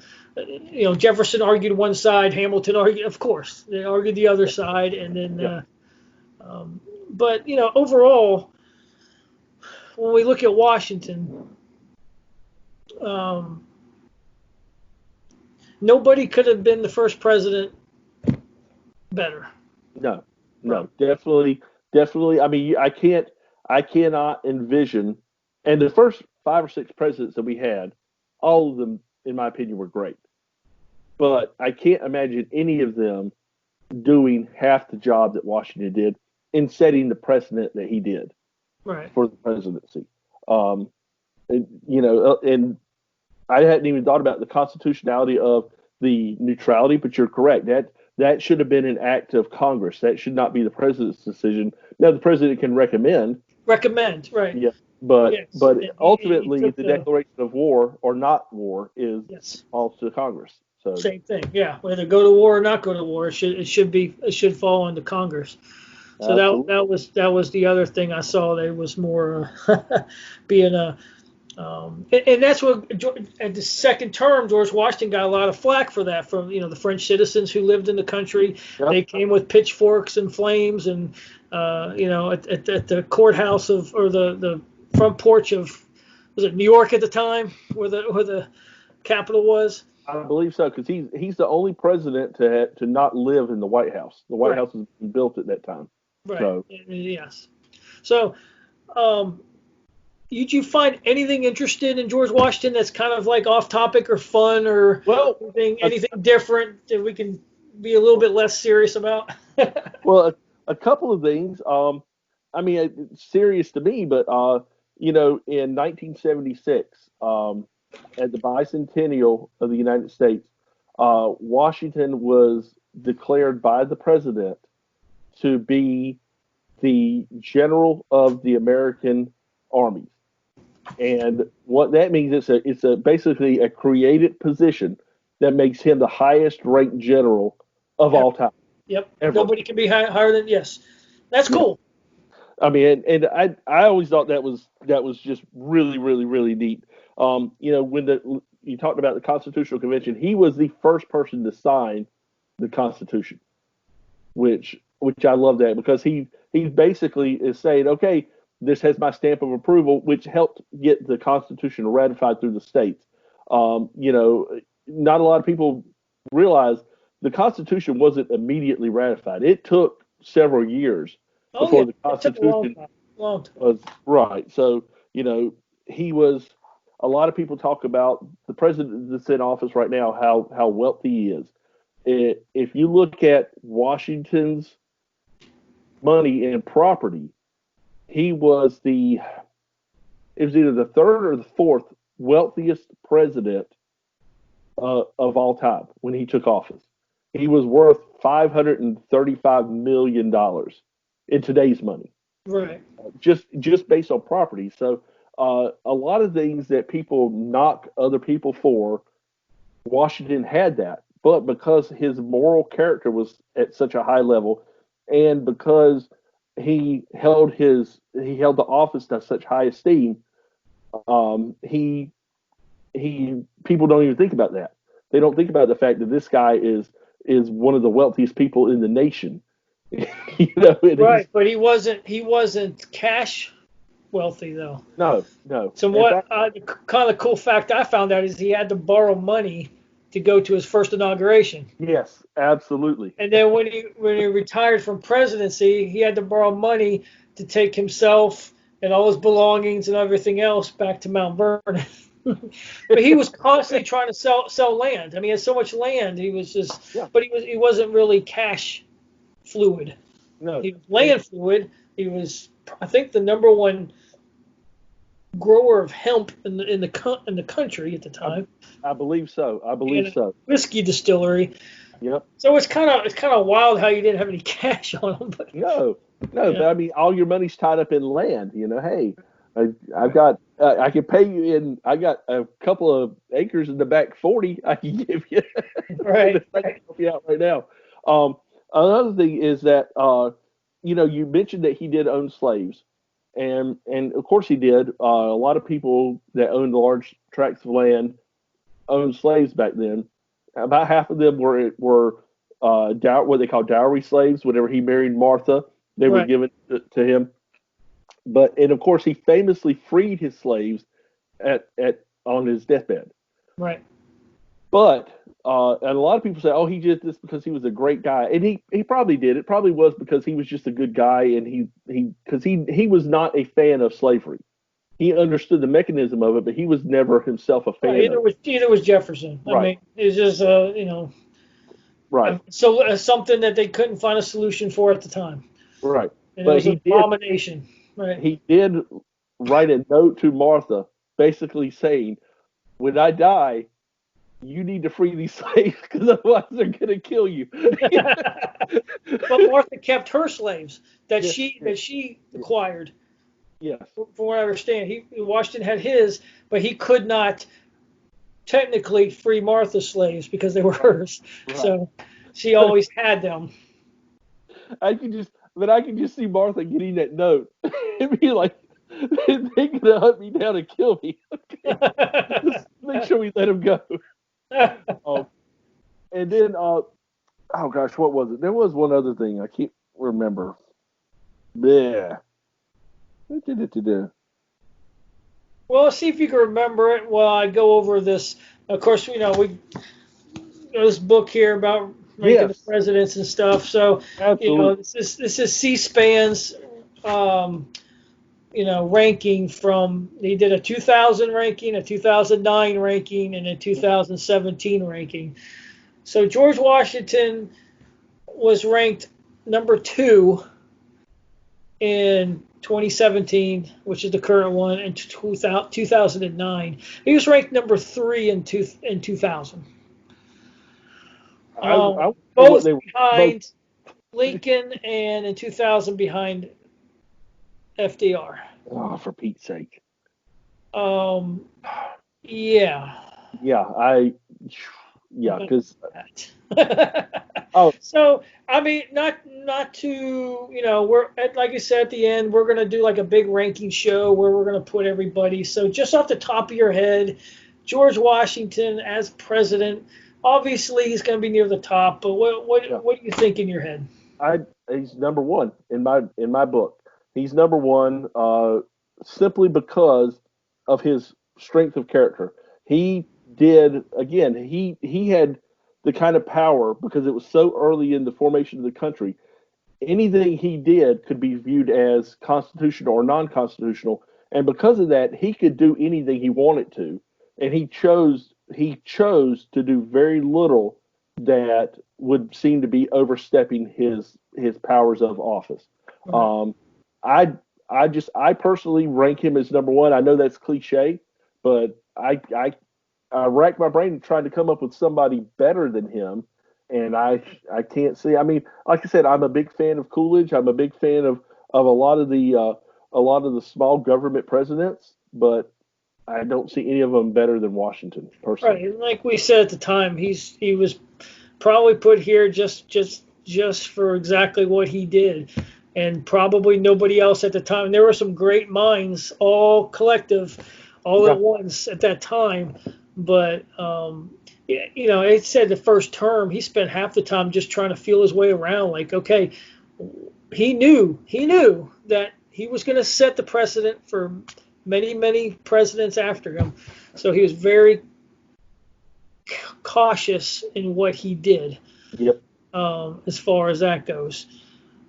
Jefferson argued one side, Hamilton argued, of course, they argued the other side, and then. Yeah. But overall, when we look at Washington, um, nobody could have been the first president better. No. No. Definitely. I mean, I cannot envision. And the first 5 or 6 presidents that we had, all of them, in my opinion, were great. But I can't imagine any of them doing half the job that Washington did in setting the precedent that he did Right. for the presidency. Um, and I hadn't even thought about the constitutionality of the neutrality, but you're correct. That should have been an act of Congress. That should not be the president's decision. Now, the president can recommend. Recommend, right? Yeah, but Yes. but And he ultimately, took the declaration of war or not war is yes, falls to Congress. So same thing. Yeah, whether go to war or not go to war, it should fall under Congress. So that absolutely, that was the other thing I saw. There was more being a and that's what at the second term, George Washington got a lot of flack for that from the French citizens who lived in the country. yep, They came with pitchforks and flames, and at the courthouse or the front porch of, was it New York at the time, where the capital was? I believe so, because he's the only president to not live in the White House. The White Right, House was built at that time. right, So, yes. So, um, did you find anything interesting in George Washington that's kind of like off topic or fun or well, a, anything different that we can be a little bit less serious about? a couple of things. I mean, it's serious to me, but in 1976, at the bicentennial of the United States, Washington was declared by the president to be the general of the American armies. And what that means is it's basically a created position that makes him the highest ranked general of Yep. all time Yep. ever. Nobody can be higher than, yes. That's Yeah. cool. I mean, and I always thought that was just really, really, really neat. When you talked about the Constitutional Convention, he was the first person to sign the Constitution, which I love that, because he basically is saying, okay, this has my stamp of approval, which helped get the Constitution ratified through the states. Not a lot of people realize the Constitution wasn't immediately ratified. It took several years Oh yeah, before the it took a long Constitution time. Long time. was right. So, he was, a lot of people talk about the president that's in office right now, how wealthy he is. If you look at Washington's money and property, he was it was either the third or the fourth wealthiest president of all time when he took office. He was worth $535 million in today's money, Right. just based on property. So a lot of things that people knock other people for, Washington had that, but because his moral character was at such a high level, and because he held the office to such high esteem, he people don't even think about that. They don't think about the fact that this guy is one of the wealthiest people in the nation. And Right. But he wasn't cash wealthy though. no. So In what fact, the kind of cool fact I found out is he had to borrow money to go to his first inauguration. yes, absolutely. And then when he retired from presidency, he had to borrow money to take himself and all his belongings and everything else back to Mount Vernon. But he was constantly trying to sell land. I mean, he had so much land. He was just, Yeah, but he wasn't really cash fluid. no. He was land fluid. He was, I think, the number one grower of hemp in the country at the I, time, I believe so. I and believe a so. whiskey distillery. Yep. So it's kind of wild how you didn't have any cash on him, but No, no, yeah, but I mean, all your money's tied up in land. Hey, I've got, I can pay you in. I got a couple of acres in the back 40. I can give you, and right, I can right, help you out right now. Um, Another thing is that, you mentioned that he did own slaves, and of course he did. A lot of people that owned large tracts of land owned slaves back then. About half of them what they call dowry slaves. Whenever he married Martha, they were right, given to him. And of course, he famously freed his slaves at on his deathbed. right. But and a lot of people say, "Oh, he did this because he was a great guy," and he probably did. It probably was because he was just a good guy, and he was not a fan of slavery. He understood the mechanism of it, but he was never himself a Right. fan of it. Either was Jefferson. I Right, mean, it's just right, something that they couldn't find a solution for at the time, right. and it But was an abomination. Right. he did write a note to Martha, basically saying, "When I die, you need to free these slaves because otherwise they're going to kill you." But Martha kept her slaves that Yes, she yes, that she yes, acquired. yes. From what I understand, Washington had his, but he could not technically free Martha's slaves because they were Right, hers. right. So she always had them. I can just see Martha getting that note and be like, "They're going to hunt me down and kill me. Okay, just make sure we let him go." Um, and then, oh gosh, what was it? There was one other thing I can't remember. Yeah. Well, let's see if you can remember it while I go over this. Of course, we this book here about ranking the Yes, presidents and stuff. So, absolutely. this is C-SPAN's ranking from he did a 2000 ranking, a 2009 ranking, and a 2017 ranking. So George Washington was ranked number 2 in 2017, which is the current one, and 2009. He was ranked number 3 in 2000. I wonder what Both they were both. behind Lincoln and in 2000 behind FDR. Oh, for Pete's sake. Um, yeah. Yeah, yeah, because That. oh So I mean, not to we're like I said at the end, we're gonna do like a big ranking show where we're gonna put everybody. So just off the top of your head, George Washington as president, obviously he's gonna be near the top. But what yeah, what what do you think in your head? I he's number one in my book. He's number one simply because of his strength of character. He did again. He had the kind of power because it was so early in the formation of the country. Anything he did could be viewed as constitutional or non-constitutional, and because of that, he could do anything he wanted to, and he chose to do very little that would seem to be overstepping his powers of office. Right. Um, I I personally rank him as number one. I know that's cliche, but I racked my brain trying to come up with somebody better than him, and I can't see. I mean, like I said, I'm a big fan of Coolidge. I'm a big fan of a lot of the small government presidents, but I don't see any of them better than Washington personally. Right. And like we said at the time, he was probably put here just for exactly what he did, and probably nobody else at the time. There were some great minds, all collective, all at Yeah, once at that time, but yeah, it said the first term he spent half the time just trying to feel his way around. Like, okay, he knew that he was going to set the precedent for many presidents after him, so he was very cautious in what he did, yep, as far as that goes.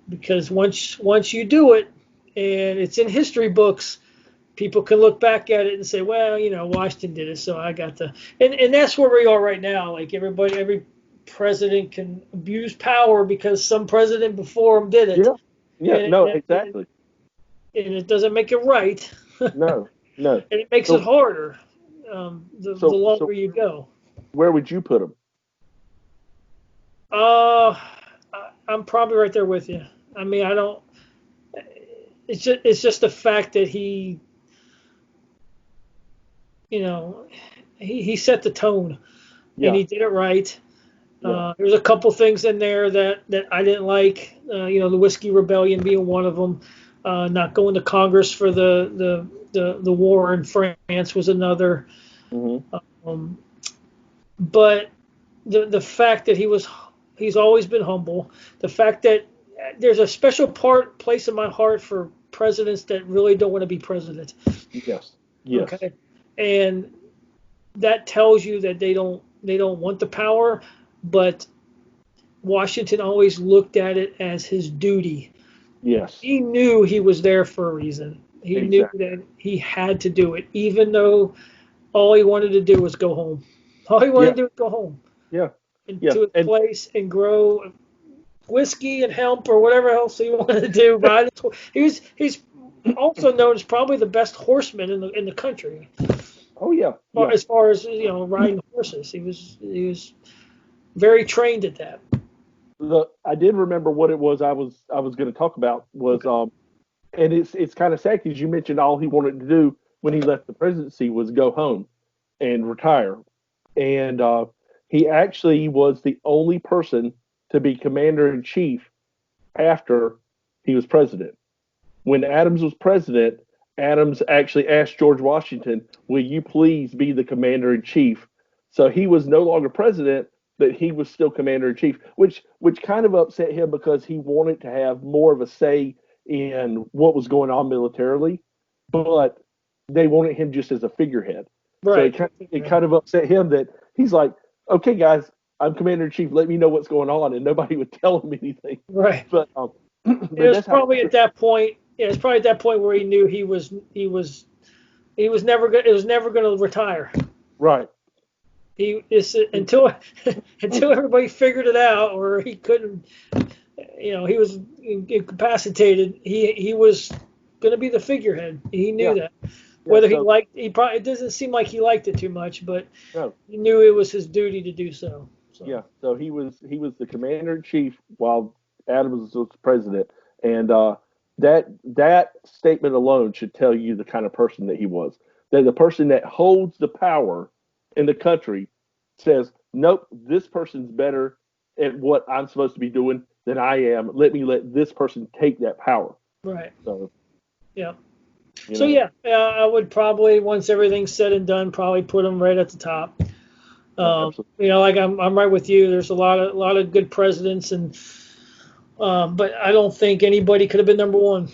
Because once you do it, and it's in history books, people can look back at it and say, well, Washington did it, so I got the. And that's where we are right now. Like every president can abuse power because some president before him did it, yeah, yeah. and No, and, and exactly. it doesn't make it right, and No, no. it makes it So harder, the so longer you go. where would you put him? I'm probably right there with you. I mean, I don't. It's just the fact that you know, he set the tone and Yeah, he did it right. yeah. There's a couple things in there that I didn't like. The Whiskey Rebellion being one of them. Not going to Congress for the war in France was another. Hmm. Um, but the fact that he's always been humble. The fact that there's a special place in my heart for presidents that really don't want to be president. Yes, yes, Okay, and that tells you that they don't want the power, but Washington always looked at it as his duty. yes. He knew he was there for a reason. He knew Exactly. that he had to do it, even though all he wanted to do was go home. All he wanted Yeah, to do was go home yeah, yeah. into his And place and grow whiskey and hemp or whatever else he wanted to do. Ride he's also known as probably the best horseman in the country. oh yeah, yeah. As far as riding horses, he was very trained at that. I did remember what it was I was going to talk about was Okay. and it's kind of sad because you mentioned all he wanted to do when he left the presidency was go home and retire, and he actually was the only person to be commander in chief after he was president. When Adams was president, Adams actually asked George Washington, "Will you please be the commander in chief?" So he was no longer president, but he was still commander in chief, which kind of upset him because he wanted to have more of a say in what was going on militarily, but they wanted him just as a figurehead. Right. So it kind of upset him that he's like, okay, guys, I'm commander in chief. Let me know what's going on, and nobody would tell him anything. Right. But it was probably at that point. Yeah, it's probably at that point where he knew he was never going. It was never going to retire. Right. He is until everybody figured it out, or he couldn't. He was incapacitated. He was going to be the figurehead. He knew that. Whether he probably, it doesn't seem like he liked it too much, but he knew it was his duty to do so. Yeah, so he was the commander in chief while Adams was president, and that statement alone should tell you the kind of person that he was. That the person that holds the power in the country says, nope, this person's better at what I'm supposed to be doing than I am. Let this person take that power. Right. So. Yeah. I would probably, once everything's said and done, probably put him right at the top. Like I'm right with you. There's a lot of good presidents, and but I don't think anybody could have been number one.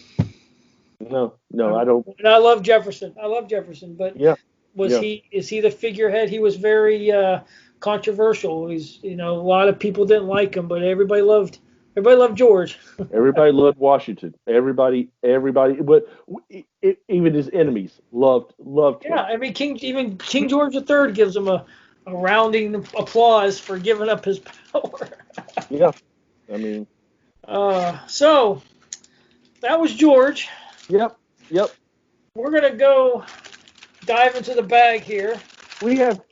No, I don't. And I love Jefferson. But is he the figurehead? He was very controversial. He's a lot of people didn't like him, but everybody loved George. Everybody loved Washington. Everybody, but even his enemies loved him. Yeah, I mean, King George III gives him a rounding applause for giving up his power. Yeah, I mean. So that was George. Yep. We're gonna go dive into the bag here. We have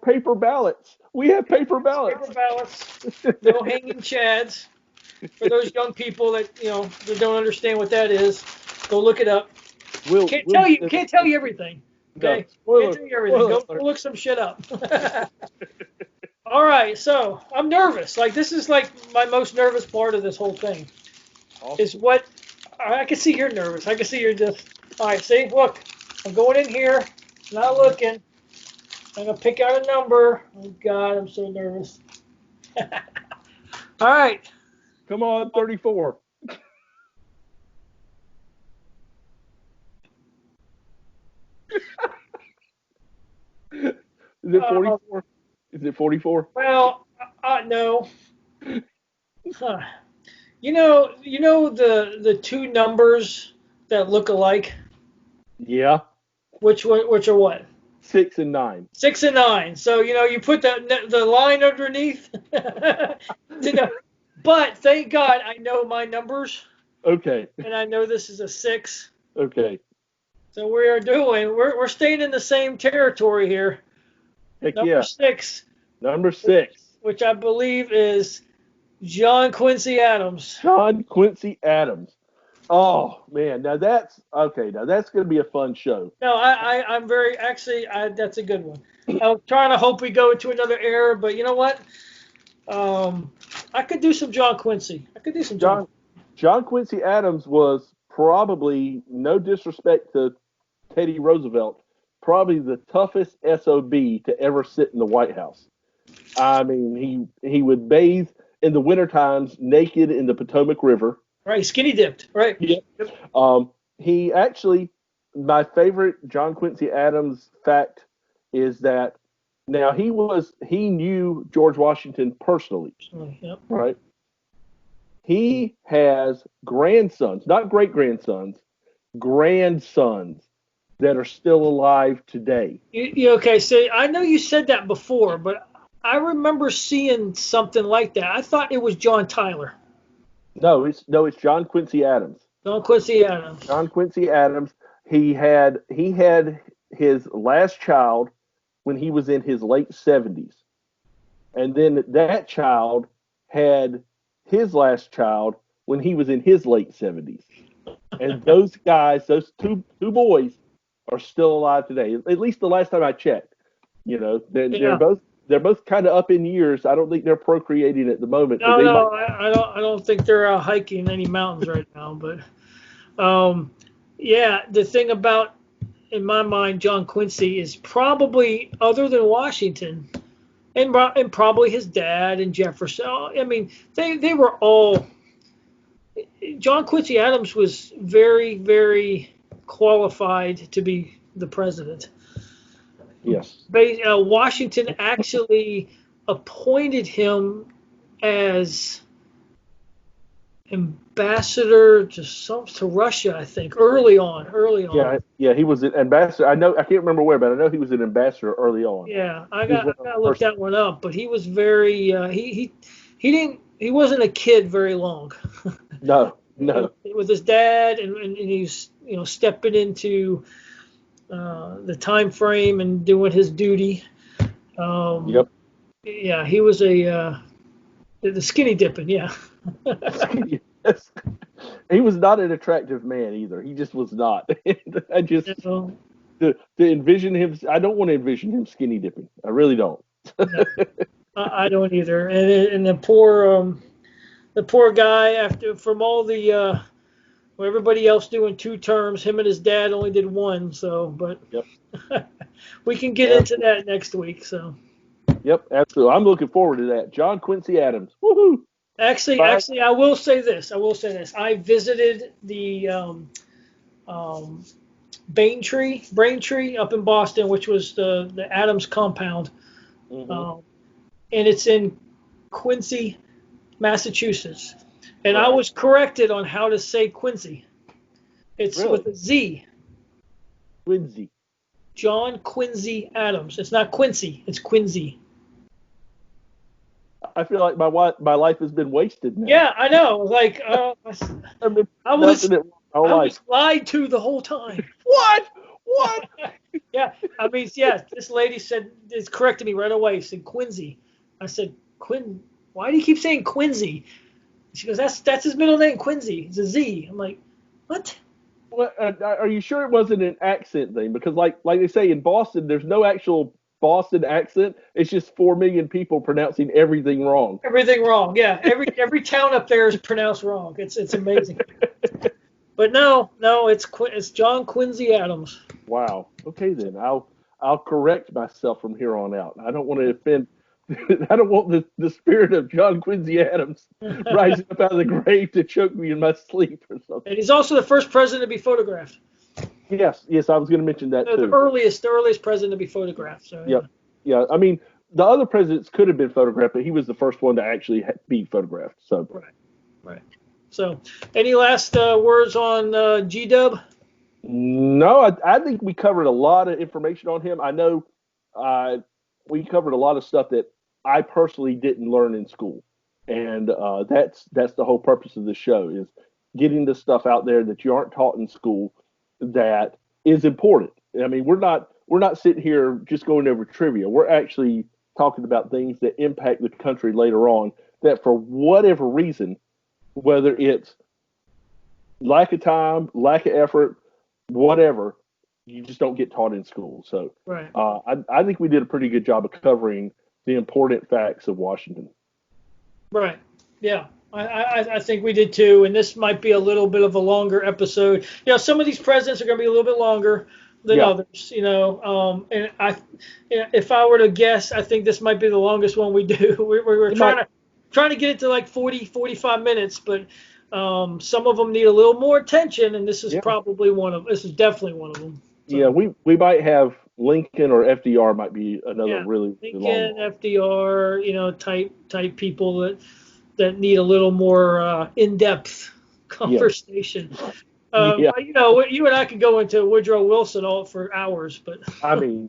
paper ballots. Paper ballots. No hanging chads. For those young people that that don't understand what that is, go look it up. Can't tell you everything. Okay, no. Can't tell you everything. Go look some shit up. All right, so I'm nervous. Like this is like my most nervous part of this whole thing. Awesome. Is what I can see you're nervous. I can see you're just all right. See, look, I'm going in here, not looking. I'm gonna pick out a number. Oh God, I'm so nervous. All right. Come on, 34. Is it 44? Is it 44? Well, no. Huh. You know the two numbers that look alike? Yeah. Which are what? 6 and 9. 6 and 9. So you put the line underneath. But thank God I know my numbers. Okay. And I know this is a 6. Okay. So we're staying in the same territory here. Heck Number 6. Number 6. Which I believe is John Quincy Adams. John Quincy Adams. Oh man, now that's okay. Now that's going to be a fun show. No, I'm very that's a good one. I was trying to hope we go into another era, but you know what? I could do some John Quincy. John Quincy Adams was probably, no disrespect to Teddy Roosevelt, probably the toughest SOB to ever sit in the White House. I mean, he would bathe in the winter times naked in the Potomac River. Right, skinny dipped. Right. Yeah. He actually, my favorite John Quincy Adams fact is that now he knew George Washington personally. Yep. Right. He has grandsons, not great grandsons, grandsons that are still alive today. Okay, so I know you said that before, but I remember seeing something like that. I thought it was John Tyler. No, it's John Quincy Adams. John Quincy Adams. John Quincy Adams. He had his last child when he was in his late 70s. And then that child had his last child when he was in his late 70s. And those guys, those two boys, are still alive today. At least the last time I checked. They're both kind of up in years. I don't think they're procreating at the moment. No, I don't think they're out hiking any mountains right now. But the thing about, in my mind, John Quincy is probably, other than Washington, and probably his dad and Jefferson. I mean, they were all John Quincy Adams was very, very qualified to be the president. Yes. Washington actually appointed him as ambassador to Russia, I think, early on. Yeah, he was an ambassador. I can't remember where, but I know he was an ambassador early on. Yeah, I got to look that one up. But he was very he wasn't a kid very long. No. With his dad, and he's stepping into the time frame and doing his duty. Yep. Yeah, he was the skinny dipping. Yeah. Yes. He was not an attractive man either. He just was not. I just to envision him. I don't want to envision him skinny dipping. I really don't. No, I don't either. And the poor guy, from all the everybody else doing 2 terms, him and his dad only did 1. So, but yep. We can get into that next week. So. Yep, absolutely. I'm looking forward to that. John Quincy Adams. Woohoo! Actually, I will say this. I visited the Braintree up in Boston, which was the Adams compound, and it's in Quincy, Massachusetts. And I was corrected on how to say Quincy. It's with a Z. Quincy. John Quincy Adams. It's not Quincy. It's Quincy. I feel like my life has been wasted now. Yeah, I know. Like I was lied to the whole time. What? Yeah, I mean, yeah. This lady corrected me right away. She said Quincy. I said why do you keep saying Quincy? She goes, that's his middle name, Quincy. It's a Z. I'm like, what? Well, are you sure it wasn't an accent thing? Because like they say in Boston, there's no actual Boston accent. It's just 4 million people pronouncing everything wrong. Everything wrong. Yeah. Every town up there is pronounced wrong. It's amazing. But no, it's John Quincy Adams. Wow. Okay then. I'll correct myself from here on out. I don't want to offend. I don't want the spirit of John Quincy Adams rising up out of the grave to choke me in my sleep or something. And he's also the first president to be photographed. Yes, I was going to mention that too. The earliest president to be photographed. So, yeah. I mean, the other presidents could have been photographed, but he was the first one to actually be photographed. So right. So, any last words on G-Dub? No, I think we covered a lot of information on him. I know we covered a lot of stuff that I personally didn't learn in school, and that's the whole purpose of this show, is getting the stuff out there that you aren't taught in school that is important. I mean, we're not sitting here just going over trivia. We're actually talking about things that impact the country later on, that for whatever reason, whether it's lack of time, lack of effort, whatever, you just don't get taught in school. So right. I think we did a pretty good job of covering the important facts of Washington. Right. Yeah. I think we did too, and this might be a little bit of a longer episode. Some of these presidents are going to be a little bit longer than others. And if I were to guess, I think this might be the longest one we do. We're trying to get it to like 40, 45 minutes, but some of them need a little more attention, and this is definitely one of them. So, yeah, we might have Lincoln or FDR might be another really Lincoln, long one. FDR, type people that need a little more in-depth conversation. You and I could go into Woodrow Wilson for hours, but I mean,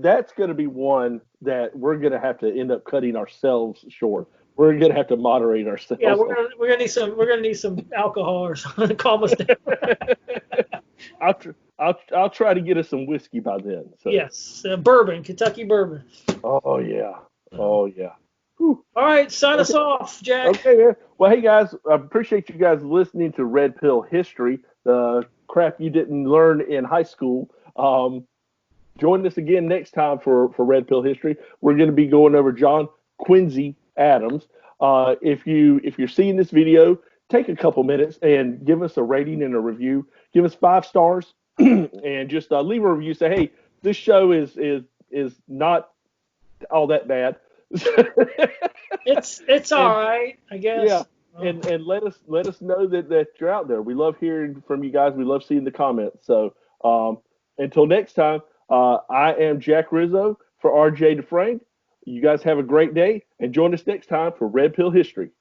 that's gonna be one that we're gonna have to end up cutting ourselves short. We're gonna have to moderate ourselves. Yeah, we're gonna need some alcohol or something to calm us down. I'll try to get us some whiskey by then. So. Yes, bourbon, Kentucky bourbon. Oh yeah. Whew. All right, sign us off, Jack. Okay, man. Well, hey guys, I appreciate you guys listening to Red Pill History, the crap you didn't learn in high school. Join us again next time for Red Pill History. We're going to be going over John Quincy Adams. If you're seeing this video, take a couple minutes and give us a rating and a review. Give us 5 stars and just leave a review. Say, hey, this show is not all that bad. It's all right, I guess. Oh. and let us know that you're out there. We love hearing from you guys. We love seeing the comments. So until next time, I am Jack Rizzo for RJ DeFrank. You guys have a great day and join us next time for Red Pill History.